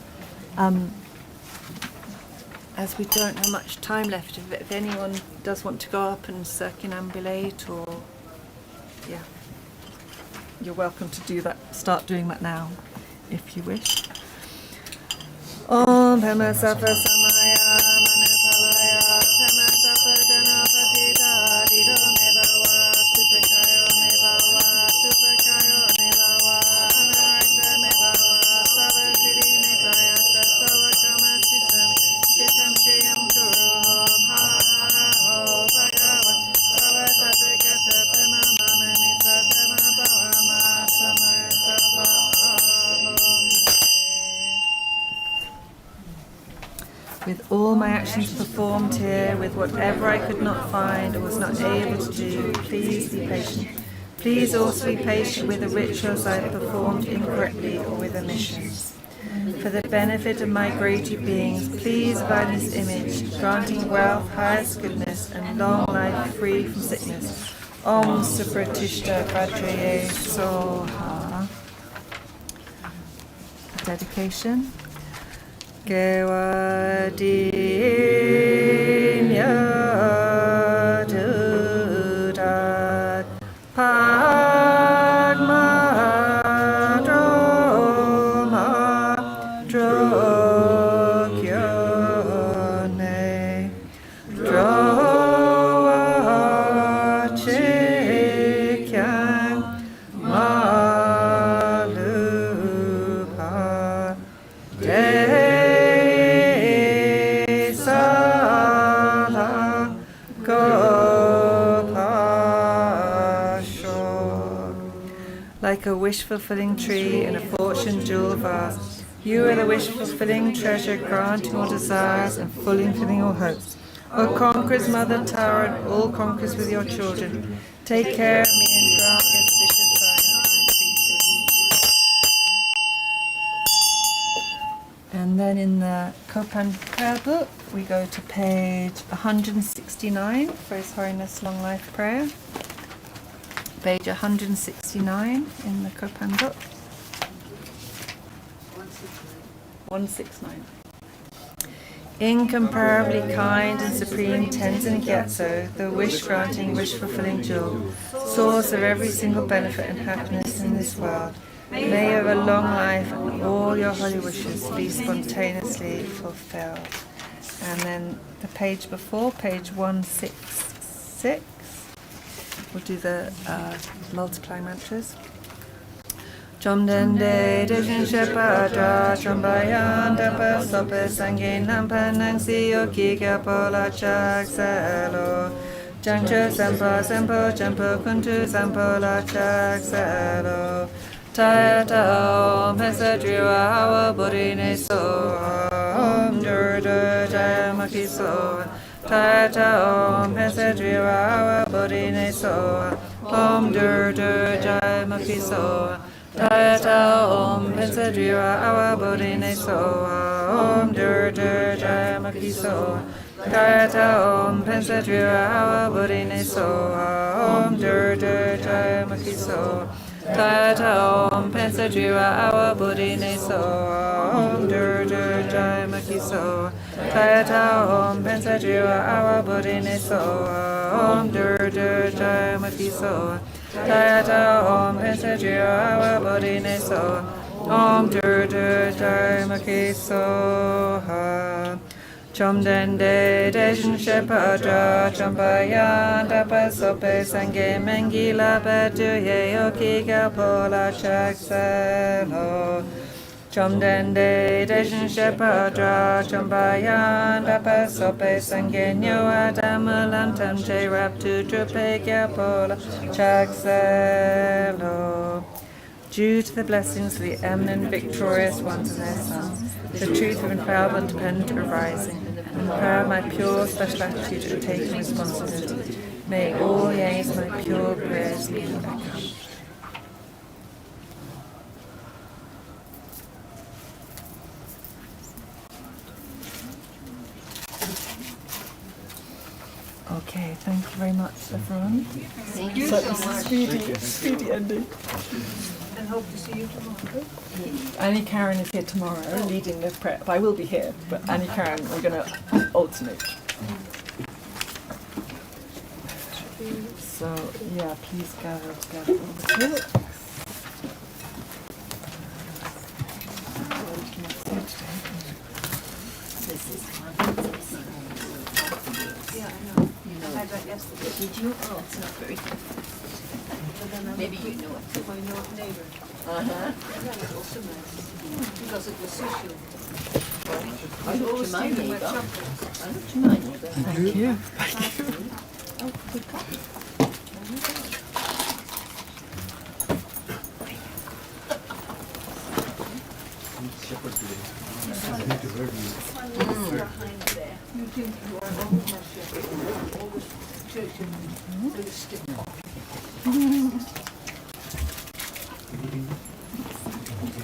As we don't have much time left, if anyone does want to go up and circumambulate, or yeah, you're welcome to do that. Start doing that now, if you wish. Om Pema Safa Samaya Manipalaya Pema Safa Janapatita Dido Mebawa Supakayo Mebawa Supakayo Mebawa Anarakta Mebawa Sava Siddhi Meprayata Sava Kama Sitam Chitam Shriyam Guru Om Ha Ho Bhagavan Sava Tathagata Pema Mama Misa Pema Bhava Samaya Safa with all my actions performed here, with whatever I could not find or was not able to do, please be patient. Please also be patient with the rituals I have performed incorrectly or with omissions. For For the benefit of migratory beings, please abide in this image, granting wealth, highest goodness, and long life free from sickness. Om Supratishta Patraye Soha. Dedication. Gewadinya Dudat Padma Droma Drogyone Drowa Chikyang Malupa like a wish-fulfilling tree in a fortune jewel vast. You are the wish-fulfilling treasure, granting all desires and fulfilling all hopes. O conquerors, Mother Tara, and all conquerors with your children, take care of me and grant me auspicious signs and increases. And then in the Kopan prayer book, we go to page 169 for His Holiness Long Life Prayer. Page 169 in the Kopan book. 169. Incomparably kind and supreme Tenzin Gyatso, the wish-granting, wish-fulfilling jewel, source of every single benefit and happiness in this world, may you have a long life and all your holy wishes be spontaneously fulfilled. And then the page before, page 166. We'll do the multiply mantras. Chomdende Dejin Shepadra Chombayan Dapa Sope Sange Nampa Nangsi Yoki Gapola Chak Salo Jangcha Sampa Sampo Jampo Kuntu Sampola Chak Salo Tayata Om Hesadriwa Hawa Bodine So Om Durda Jayamaki So Tayata Om Hesadriwa Hawa Bodine So Om Durda Jayamaki So Tayata Om Pensadriwa Awa Bodine Soa Om Durdur Jayamaki Soa Tayata Om Pensadriwa Awa Bodine Soa Om Durdur Jayamaki Soa Tayata Om Pensadriwa Awa Bodine Soa Om Durdur Jayamaki Soa Tayata Om Pensadriwa Awa Bodine Soa Om Durdur Jayamaki Soa Tayata Om Pensadriwa Awa Bodine Soa Om Durdur Jayamaki Soha Chomdende Dejin Shepadra Chombayan Dapa Sope Sange Mengila Beduye Yoki Gapola Chak Selo Chomdende Dejin Shepadra Chombayan Dapa Sope Sange Nyoa Damalantam J Raptu Drupe Gapola Chak Selo. Due to the blessings of the eminent victorious ones and their sons, the truth of infallible independent arising, and the prayer of my pure special attitude of taking responsibility, may all yeas my pure prayers be echoed. Okay, thank you very much, everyone. Thank you So so it's a much. speedy ending. And hope to see you tomorrow. Annie Karen is here tomorrow, leading the prayer. I will be here, but Annie Karen, we're going to alternate. So, yeah, please gather together all the books. Yeah, I know. I had that yesterday. Did you? Oh, it's not very good. Maybe you know it. My neighbor. Uh-huh. That was also nice. Because it was sushi. I looked to my neighbour. chocolates. I looked to my neighbour. Thank you. Oh, good coffee. Behind there. You think you are almost all this church and the stick.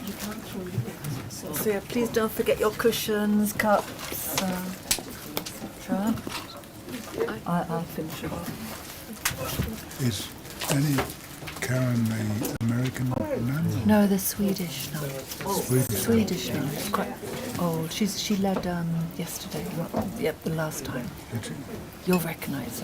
You can't throw your because it's so So yeah, please don't forget your cushions, cups, etc. I'll finish it off. Is Annie Karen the American nun? No, the Swedish nun. Swedish. Swedish nun. Quite old. She led yesterday. Yep, the last time. Did she? You'll recognise her.